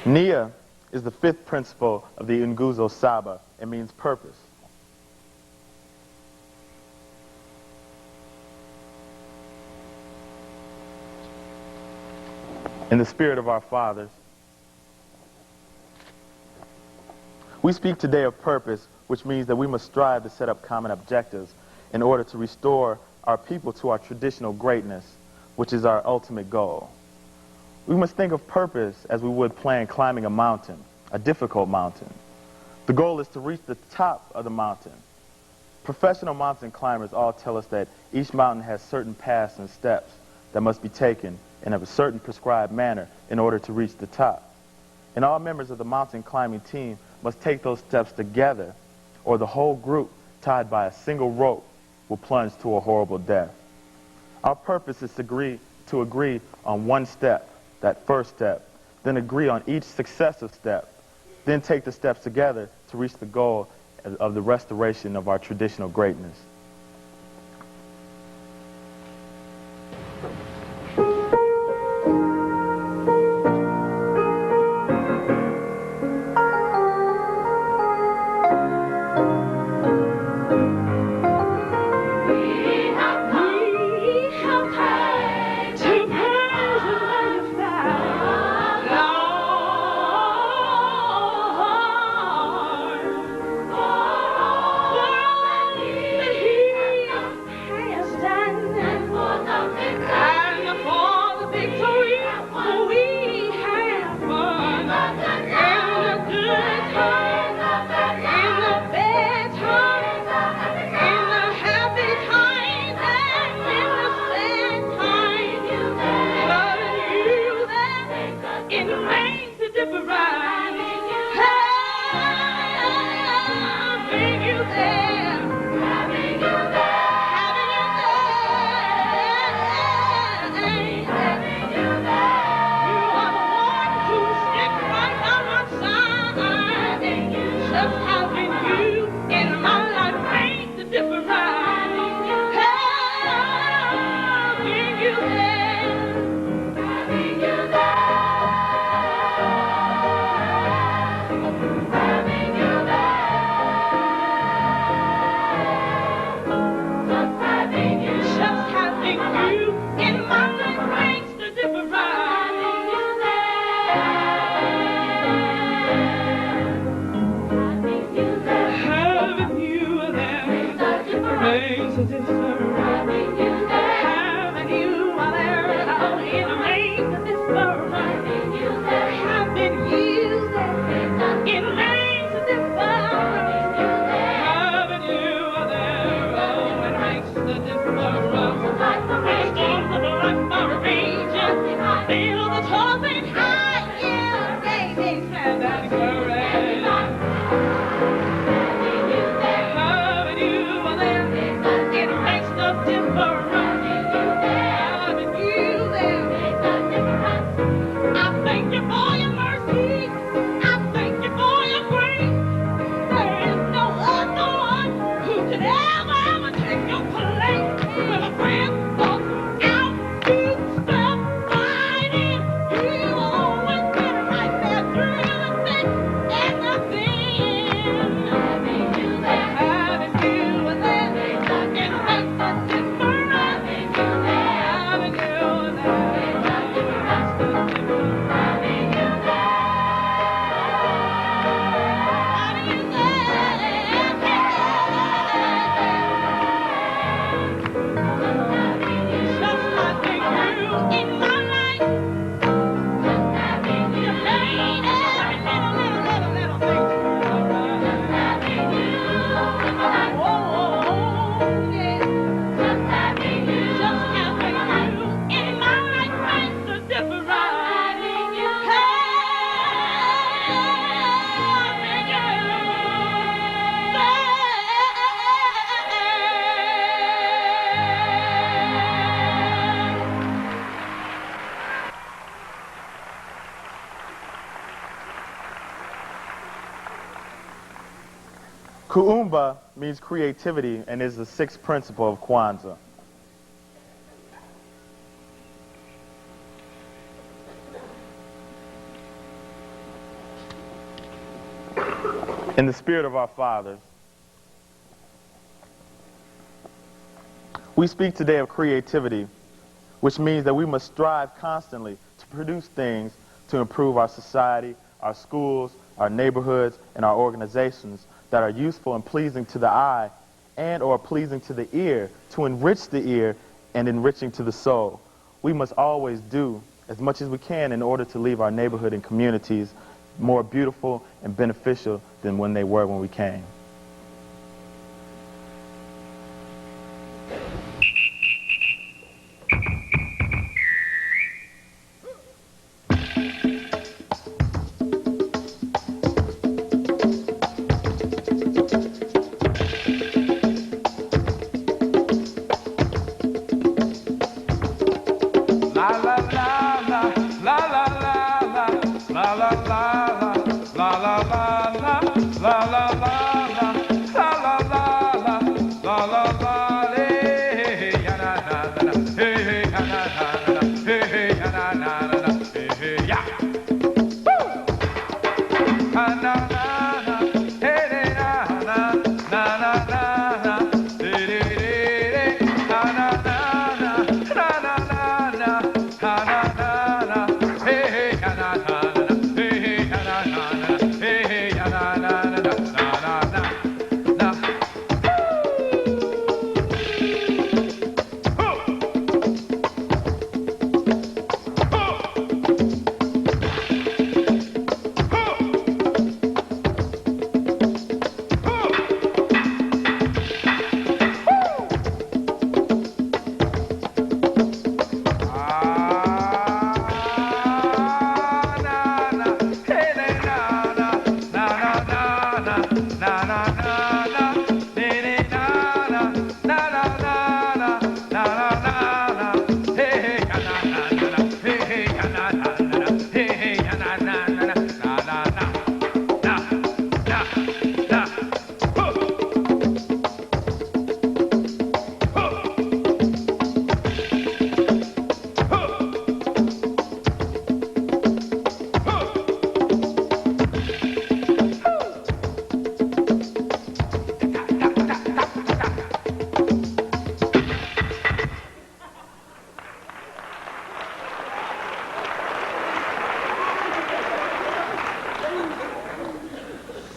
Nia is the fifth principle of the Nguzo Saba. It means purpose. In the spirit of our fathers, we speak today of purpose, which means that we must strive to set up common objectives in order to restore our people to our traditional greatness, which is our ultimate goal. We must think of purpose as we would plan climbing a mountain, a difficult mountain. The goal is to reach the top of the mountain. Professional mountain climbers all tell us that each mountain has certain paths and steps that must be taken in a certain prescribed manner in order to reach the top. And all members of the mountain climbing team must take those steps together, or the whole group, tied by a single rope, will plunge to a horrible death. Our purpose is to agree on one step, that first step, then agree on each successive step, then take the steps together to reach the goal of the restoration of our traditional greatness. Kuumba means creativity and is the sixth principle of Kwanzaa. In the spirit of our fathers, we speak today of creativity, which means that we must strive constantly to produce things to improve our society, our schools, our neighborhoods, and our organizations that are useful and pleasing to the eye and or pleasing to the ear, to enrich the ear and enriching to the soul. We must always do as much as we can in order to leave our neighborhood and communities more beautiful and beneficial than when they were when we came.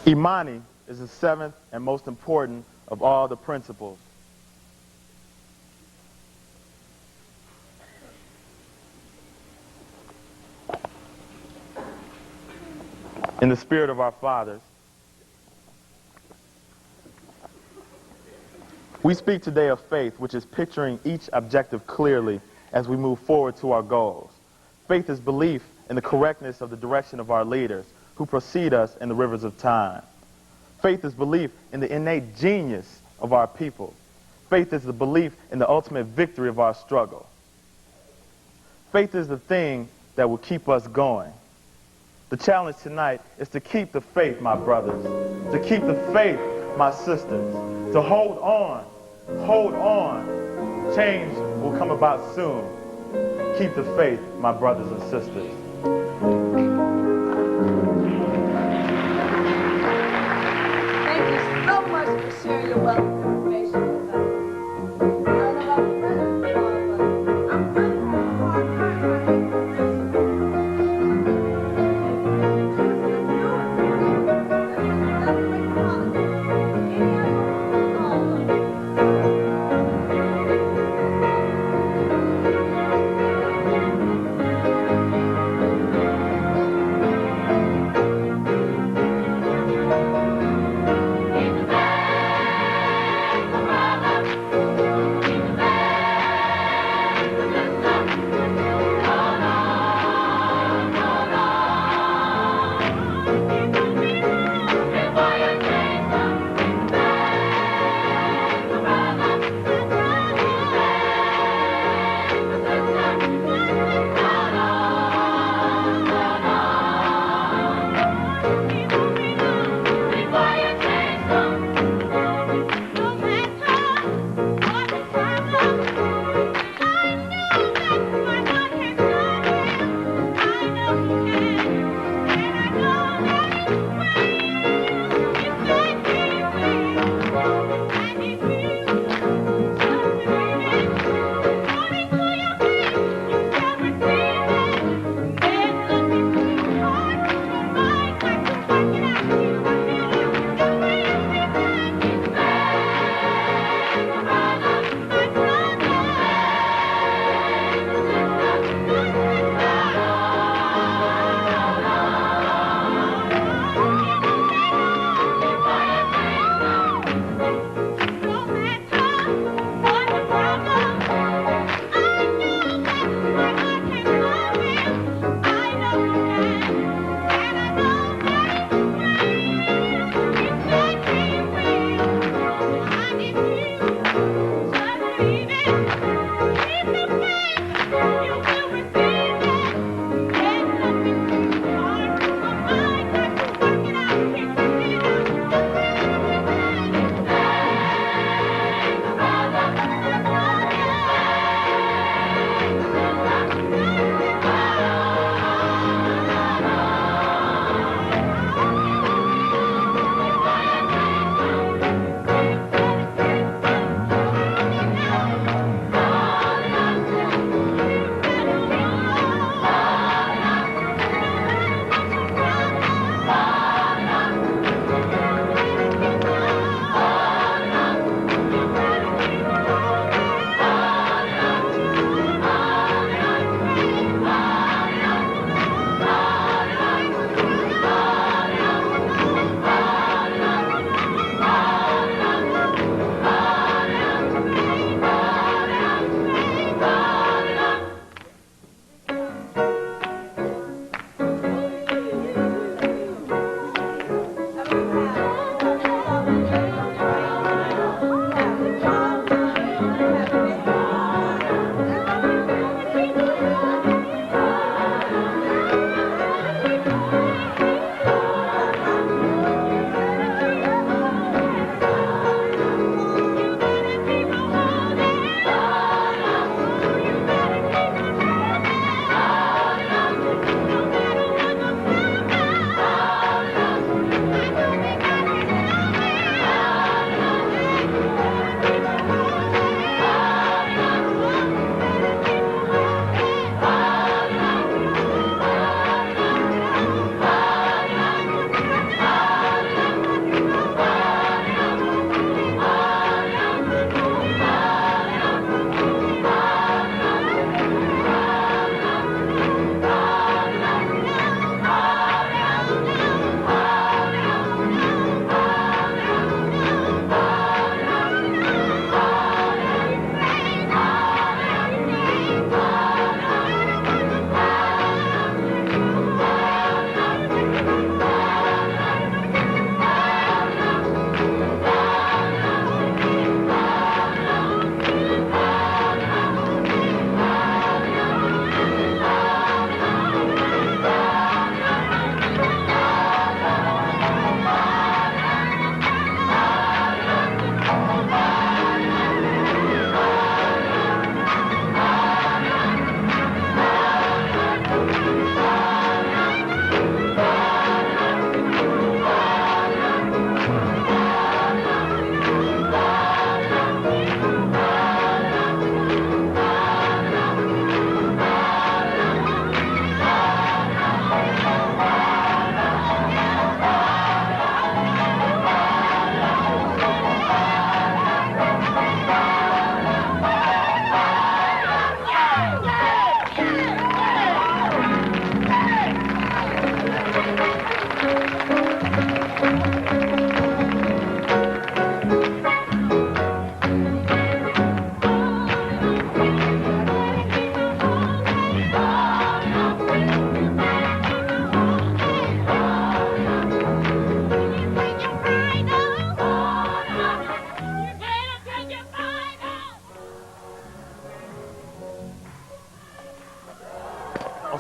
Imani is the seventh and most important of all the principles. In the spirit of our fathers, we speak today of faith, which is picturing each objective clearly as we move forward to our goals. Faith is belief in the correctness of the direction of our leaders who precede us in the rivers of time. Faith is belief in the innate genius of our people. Faith is the belief in the ultimate victory of our struggle. Faith is the thing that will keep us going. The challenge tonight is to keep the faith, my brothers, to keep the faith, my sisters, to hold on, hold on. Change will come about soon. Keep the faith, my brothers and sisters. Thank you so much for sharing your wealth of information with us. I don't know about the rest of you all, but I'm really having a hard time finding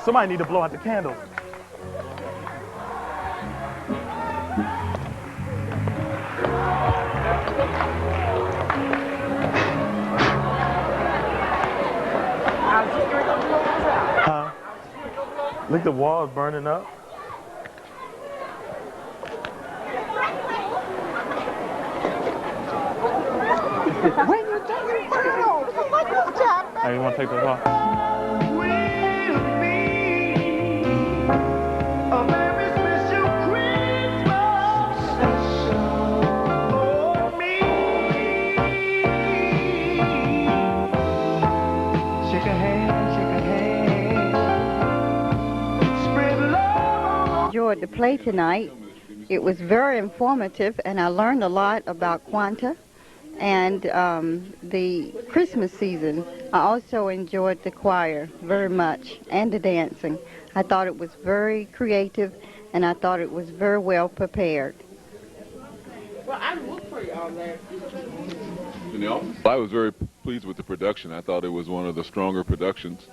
somebody need to blow out the candles. Huh? Look, the wall's burning up. When you take it down, it's like this job. Hey, you want to take those off? Enjoyed the play tonight. It was very informative, and I learned a lot about Kwanzaa and the Christmas season. I also enjoyed the choir very much and the dancing. I thought it was very creative, and I thought it was very well prepared. Well, I looked for you all last week. I was very pleased with the production. I thought it was one of the stronger productions.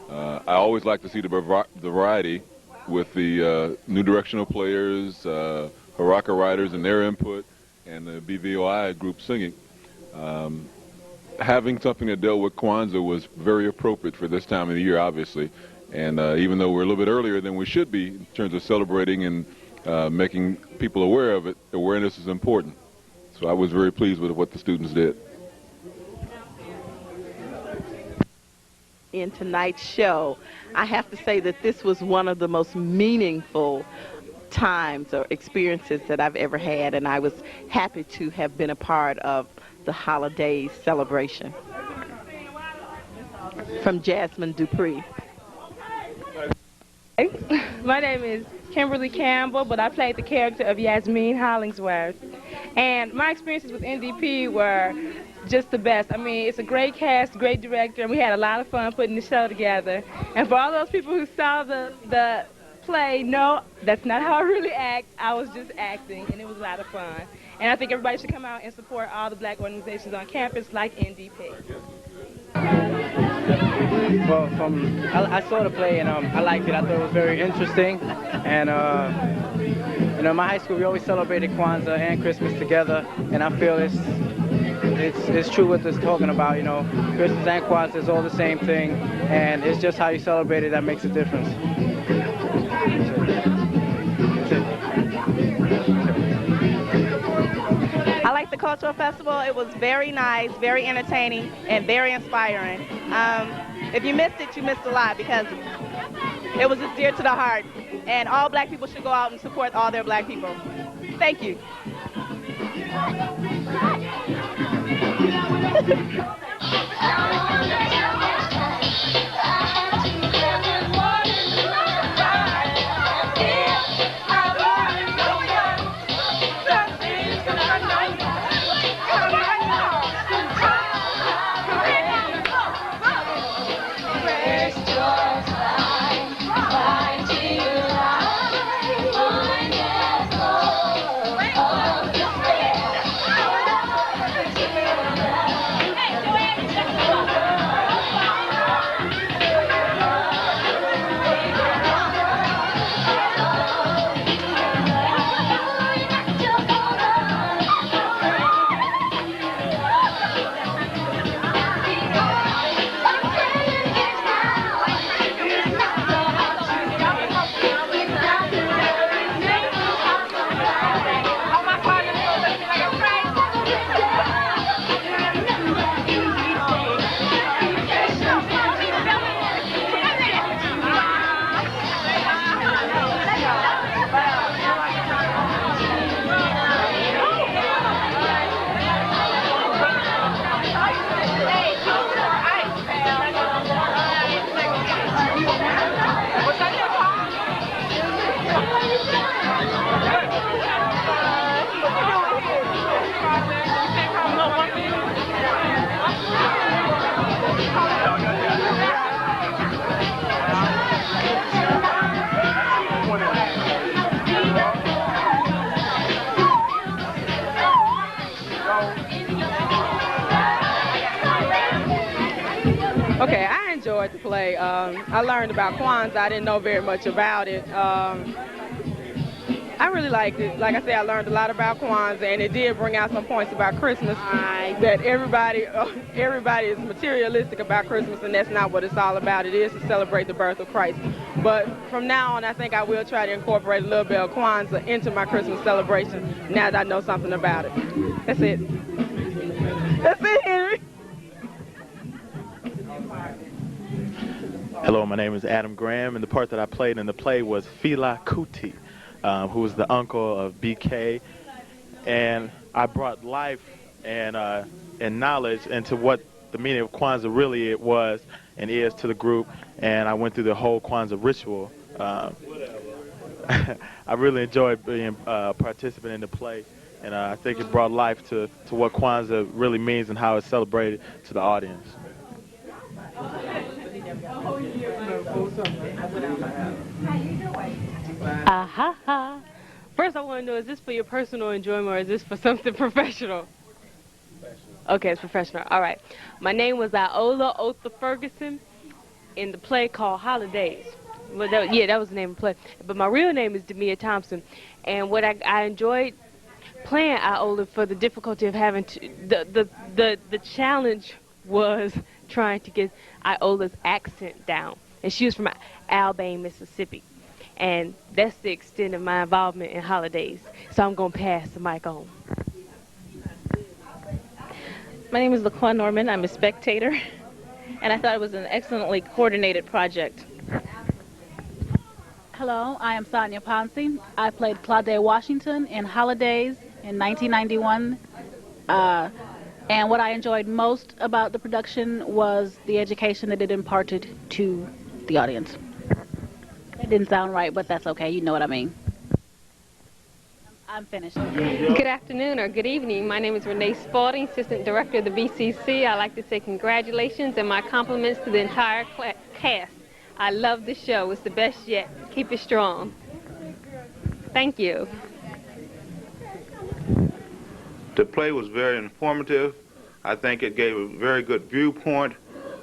I always like to see the variety with the new directional players, haraka writers and their input, and the BVOI group singing. Having something that dealt with Kwanzaa was very appropriate for this time of the year, obviously. And even though we're a little bit earlier than we should be in terms of celebrating and making people aware of it, awareness is important. So I was very pleased with what the students did. In tonight's show, I have to say that this was one of the most meaningful times or experiences that I've ever had, and I was happy to have been a part of the Holidaze celebration. From Jasmine Dupree. My name is Kimberly Campbell, but I played the character of Yasmin Hollingsworth. And my experiences with NDP were just the best. I mean, it's a great cast, great director, and we had a lot of fun putting the show together. And for all those people who saw the play, no, that's not how I really act. I was just acting, and it was a lot of fun. And I think everybody should come out and support all the black organizations on campus like NDP. Well, I saw the play and I liked it. I thought it was very interesting. And you know, in my high school we always celebrated Kwanzaa and Christmas together, and I feel it's true what it's talking about. You know, Christmas and Kwanzaa is all the same thing, and it's just how you celebrate it that makes a difference. I like the cultural festival. It was very nice, very entertaining, and very inspiring. If you missed it, you missed a lot because it was just dear to the heart. And all black people should go out and support all their black people. Thank you. Okay, I enjoyed the play. I learned about Kwanzaa. I didn't know very much about it. I really liked it. Like I said, I learned a lot about Kwanzaa, and it did bring out some points about Christmas. That everybody is materialistic about Christmas, and that's not what it's all about. It is to celebrate the birth of Christ. But from now on, I think I will try to incorporate a little bit of Kwanzaa into my Christmas celebration now that I know something about it. That's it. That's it, Henry. Hello, my name is Adam Graham, and the part that I played in the play was Fela Kuti, who was the uncle of BK, and I brought life and knowledge into what the meaning of Kwanzaa really it was and is to the group, and I went through the whole Kwanzaa ritual. I really enjoyed being a participant in the play, and I think it brought life to what Kwanzaa really means and how it's celebrated to the audience. First, I want to know, is this for your personal enjoyment or is this for something professional? Okay, it's professional. All right. My name was Iola Otha Ferguson in the play called Holidaze. Well, that was the name of the play. But my real name is Demia Thompson. And what I enjoyed playing Iola for the difficulty of having to, the challenge was trying to get Iola's accent down. And she was from Alabama, Mississippi. And that's the extent of my involvement in Holidaze. So I'm going to pass the mic on. My name is LaQuan Norman. I'm a spectator. And I thought it was an excellently coordinated project. Hello, I am Sonia Ponce. I played Claudette Washington in Holidaze in 1991. And what I enjoyed most about the production was the education that it imparted to the audience. That didn't sound right, but that's okay. You know what I mean. I'm finished. Good afternoon or good evening. My name is Renee Spalding, Assistant Director of the BCC. I'd like to say congratulations and my compliments to the entire cast. I love the show. It's the best yet. Keep it strong. Thank you. The play was very informative. I think it gave a very good viewpoint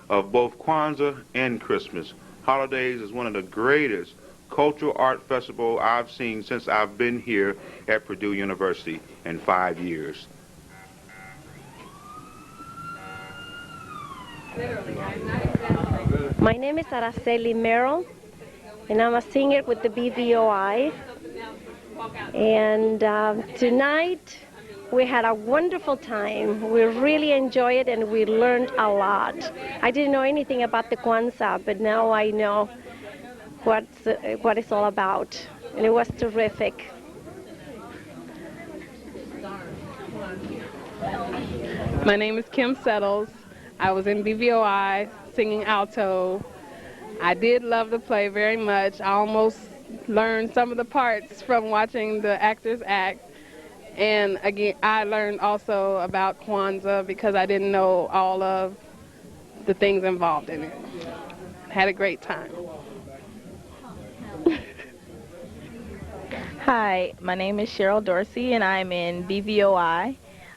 of both Kwanzaa and Christmas. Holidaze is one of the greatest cultural art festival I've seen since I've been here at Purdue University in 5 years. My name is Araceli Merrill, and I'm a singer with the BVOI. And tonight we had a wonderful time. We really enjoyed it and we learned a lot. I didn't know anything about the Kwanzaa, but now I know what it's all about. And it was terrific. My name is Kim Settles. I was in BVOI singing alto. I did love the play very much. I almost learned some of the parts from watching the actors act. And again, I learned also about Kwanzaa because I didn't know all of the things involved in it. Had a great time. Hi, my name is Cheryl Dorsey and I'm in BVOI.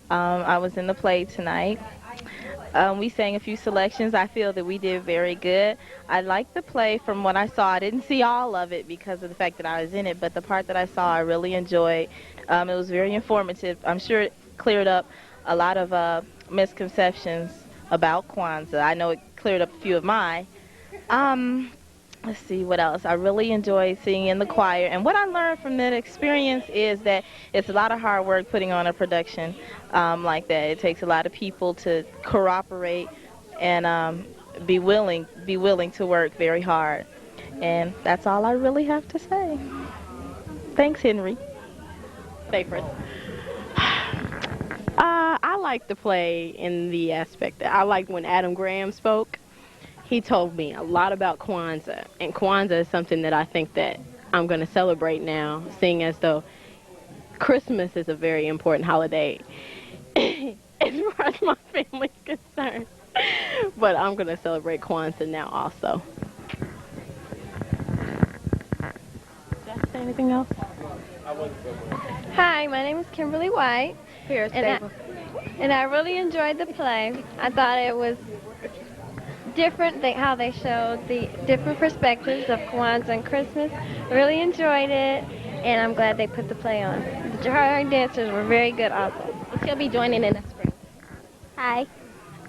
I was in the play tonight. We sang a few selections. I feel that we did very good. I liked the play from what I saw. I didn't see all of it because of the fact that I was in it, but the part that I saw I really enjoyed. It was very informative. I'm sure it cleared up a lot of misconceptions about Kwanzaa. I know it cleared up a few of mine. Let's see what else. I really enjoyed singing in the choir. And what I learned from that experience is that it's a lot of hard work putting on a production like that. It takes a lot of people to cooperate and be willing to work very hard. And that's all I really have to say. Thanks, Henry. Stay first. I liked the play in the aspect that I liked when Adam Graham spoke. He told me a lot about Kwanzaa, and Kwanzaa is something that I think that I'm going to celebrate now, seeing as though Christmas is a very important holiday as far as my family's concerned. But I'm going to celebrate Kwanzaa now also. Did I say anything else? Hi, my name is Kimberly White. And I really enjoyed the play. I thought it was different, how they showed the different perspectives of Kwanzaa and Christmas. Really enjoyed it, and I'm glad they put the play on. The Jahari dancers were very good also. She'll be joining in the spring. Hi.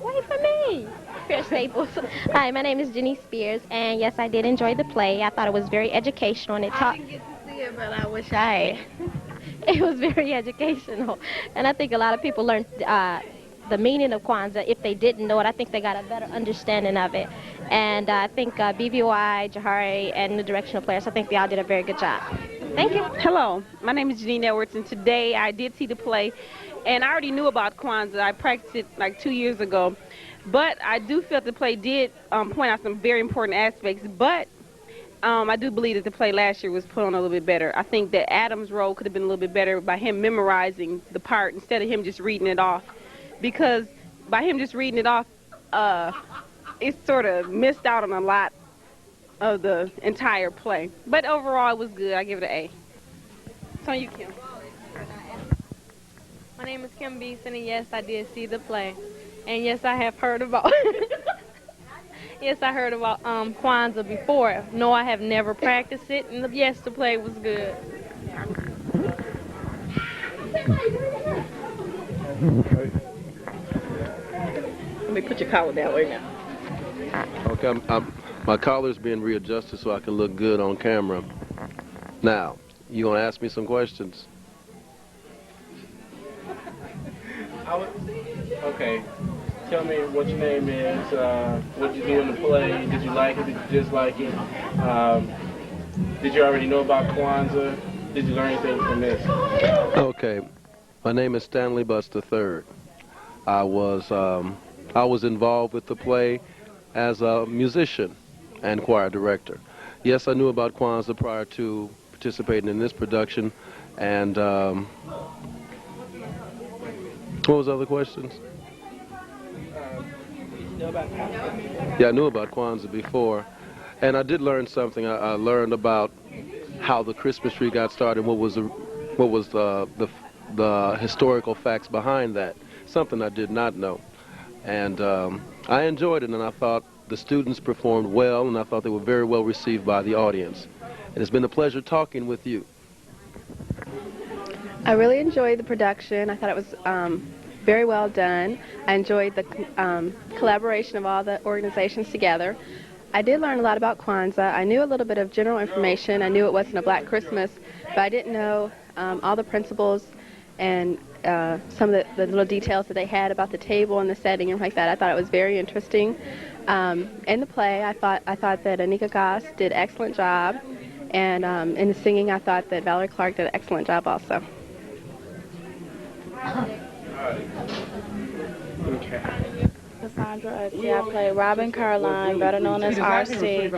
Wait for me. Pierce Staples. Hi, my name is Jenny Spears, and yes, I did enjoy the play. I thought it was very educational, and it taught. I didn't get to see it, but I wish I had. It was very educational, and I think a lot of people learned the meaning of Kwanzaa. If they didn't know it, I think they got a better understanding of it. And I think BVOI, Jahari, and the directional players, I think they all did a very good job. Thank you. Hello, my name is Janine Edwards, and today I did see the play, and I already knew about Kwanzaa. I practiced it like 2 years ago, but I do feel the play did point out some very important aspects, but I do believe that the play last year was put on a little bit better. I think that Adam's role could have been a little bit better by him memorizing the part instead of him just reading it off, because by him just reading it off, it sort of missed out on a lot of the entire play. But overall, it was good. I give it an A. It's on you, Kim. My name is Kim Beeson, and yes, I did see the play. And yes, I have heard about yes, I heard about Kwanzaa before. No, I have never practiced it, and yes, the play was good. Let me put your collar that way now. Okay, my collar's being readjusted so I can look good on camera. Now, you gonna ask me some questions? Okay. Tell me what your name is, what you do in the play, did you like it, did you dislike it, did you already know about Kwanzaa, did you learn anything from this? Okay, my name is Stanley Butts III. I was involved with the play as a musician and choir director. Yes, I knew about Kwanzaa prior to participating in this production, and what was the other questions? Yeah, I knew about Kwanzaa before, and I did learn something. I learned about how the Christmas tree got started, what was the historical facts behind that, something I did not know. And I enjoyed it, and I thought the students performed well, and I thought they were very well received by the audience. And it's been a pleasure talking with you. I really enjoyed the production. I thought it was very well done. I enjoyed the collaboration of all the organizations together. I did learn a lot about Kwanzaa. I knew a little bit of general information. I knew it wasn't a Black Christmas, but I didn't know all the principles and some of the little details that they had about the table and the setting and like that. I thought it was very interesting. In the play, I thought that Anika Goss did an excellent job, and in the singing, I thought that Valerie Clark did an excellent job also. Cassandra Oakley. I played Robin Caroline, better known as RC,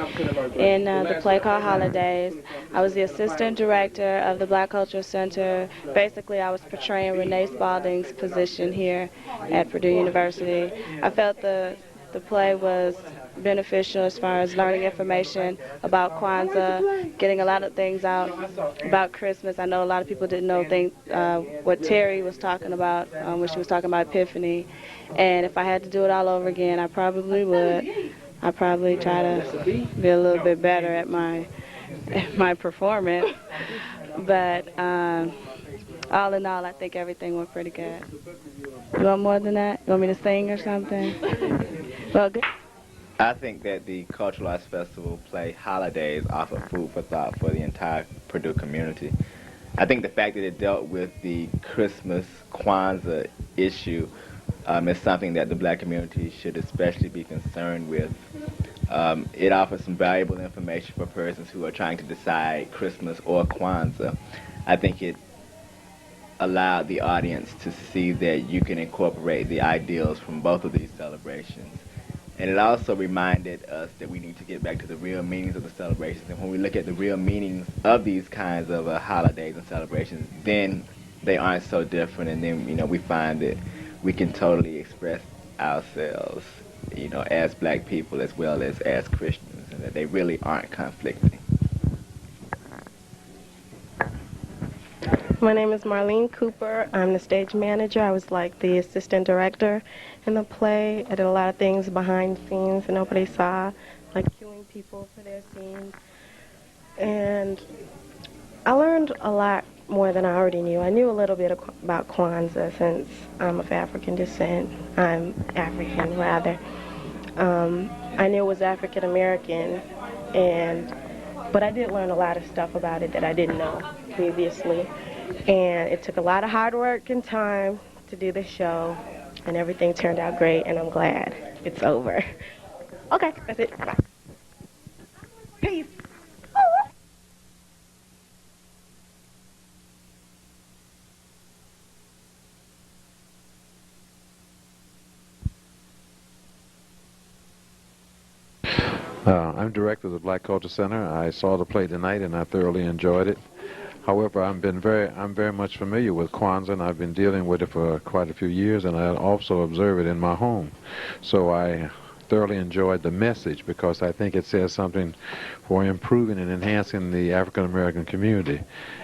in the play called Holidaze. I was the assistant director of the Black Cultural Center. Basically, I was portraying Renee Spalding's position here at Purdue University. I felt the play was beneficial as far as learning information about Kwanzaa, getting a lot of things out about Christmas. I know a lot of people didn't know what Terry was talking about when she was talking about Epiphany. And if I had to do it all over again, I probably would. I'd probably try to be a little bit better at my performance. But all in all, I think everything went pretty good. You want more than that? You want me to sing or something? Well, good. I think that the Cultural Arts Festival play Holidaze offered food for thought for the entire Purdue community. I think the fact that it dealt with the Christmas Kwanzaa issue is something that the Black community should especially be concerned with. It offers some valuable information for persons who are trying to decide Christmas or Kwanzaa. I think it allowed the audience to see that you can incorporate the ideals from both of these celebrations. And it also reminded us that we need to get back to the real meanings of the celebrations. And when we look at the real meanings of these kinds of holidays and celebrations, then they aren't so different. And then, we find that we can totally express ourselves, as Black people as well as Christians, and that they really aren't conflicting. My name is Marlene Cooper. I'm the stage manager. I was like the assistant director in the play. I did a lot of things behind the scenes that nobody saw, like cueing people for their scenes. And I learned a lot more than I already knew. I knew a little bit about Kwanzaa since I'm of African descent. I'm African, rather. I knew it was African American, but I did learn a lot of stuff about it that I didn't know previously. And it took a lot of hard work and time to do the show, and everything turned out great, and I'm glad it's over. Okay, that's it. Bye. Peace. I'm director of the Black Culture Center. I saw the play tonight and I thoroughly enjoyed it. However, I'm very much familiar with Kwanzaa, and I've been dealing with it for quite a few years, and I also observe it in my home. So I thoroughly enjoyed the message because I think it says something for improving and enhancing the African American community.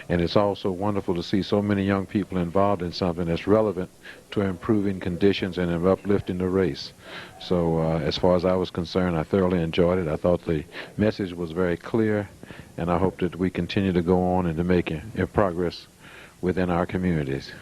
And it's also wonderful to see so many young people involved in something that's relevant to improving conditions and uplifting the race. So as far as I was concerned, I thoroughly enjoyed it. I thought the message was very clear, and I hope that we continue to go on and to make progress within our communities.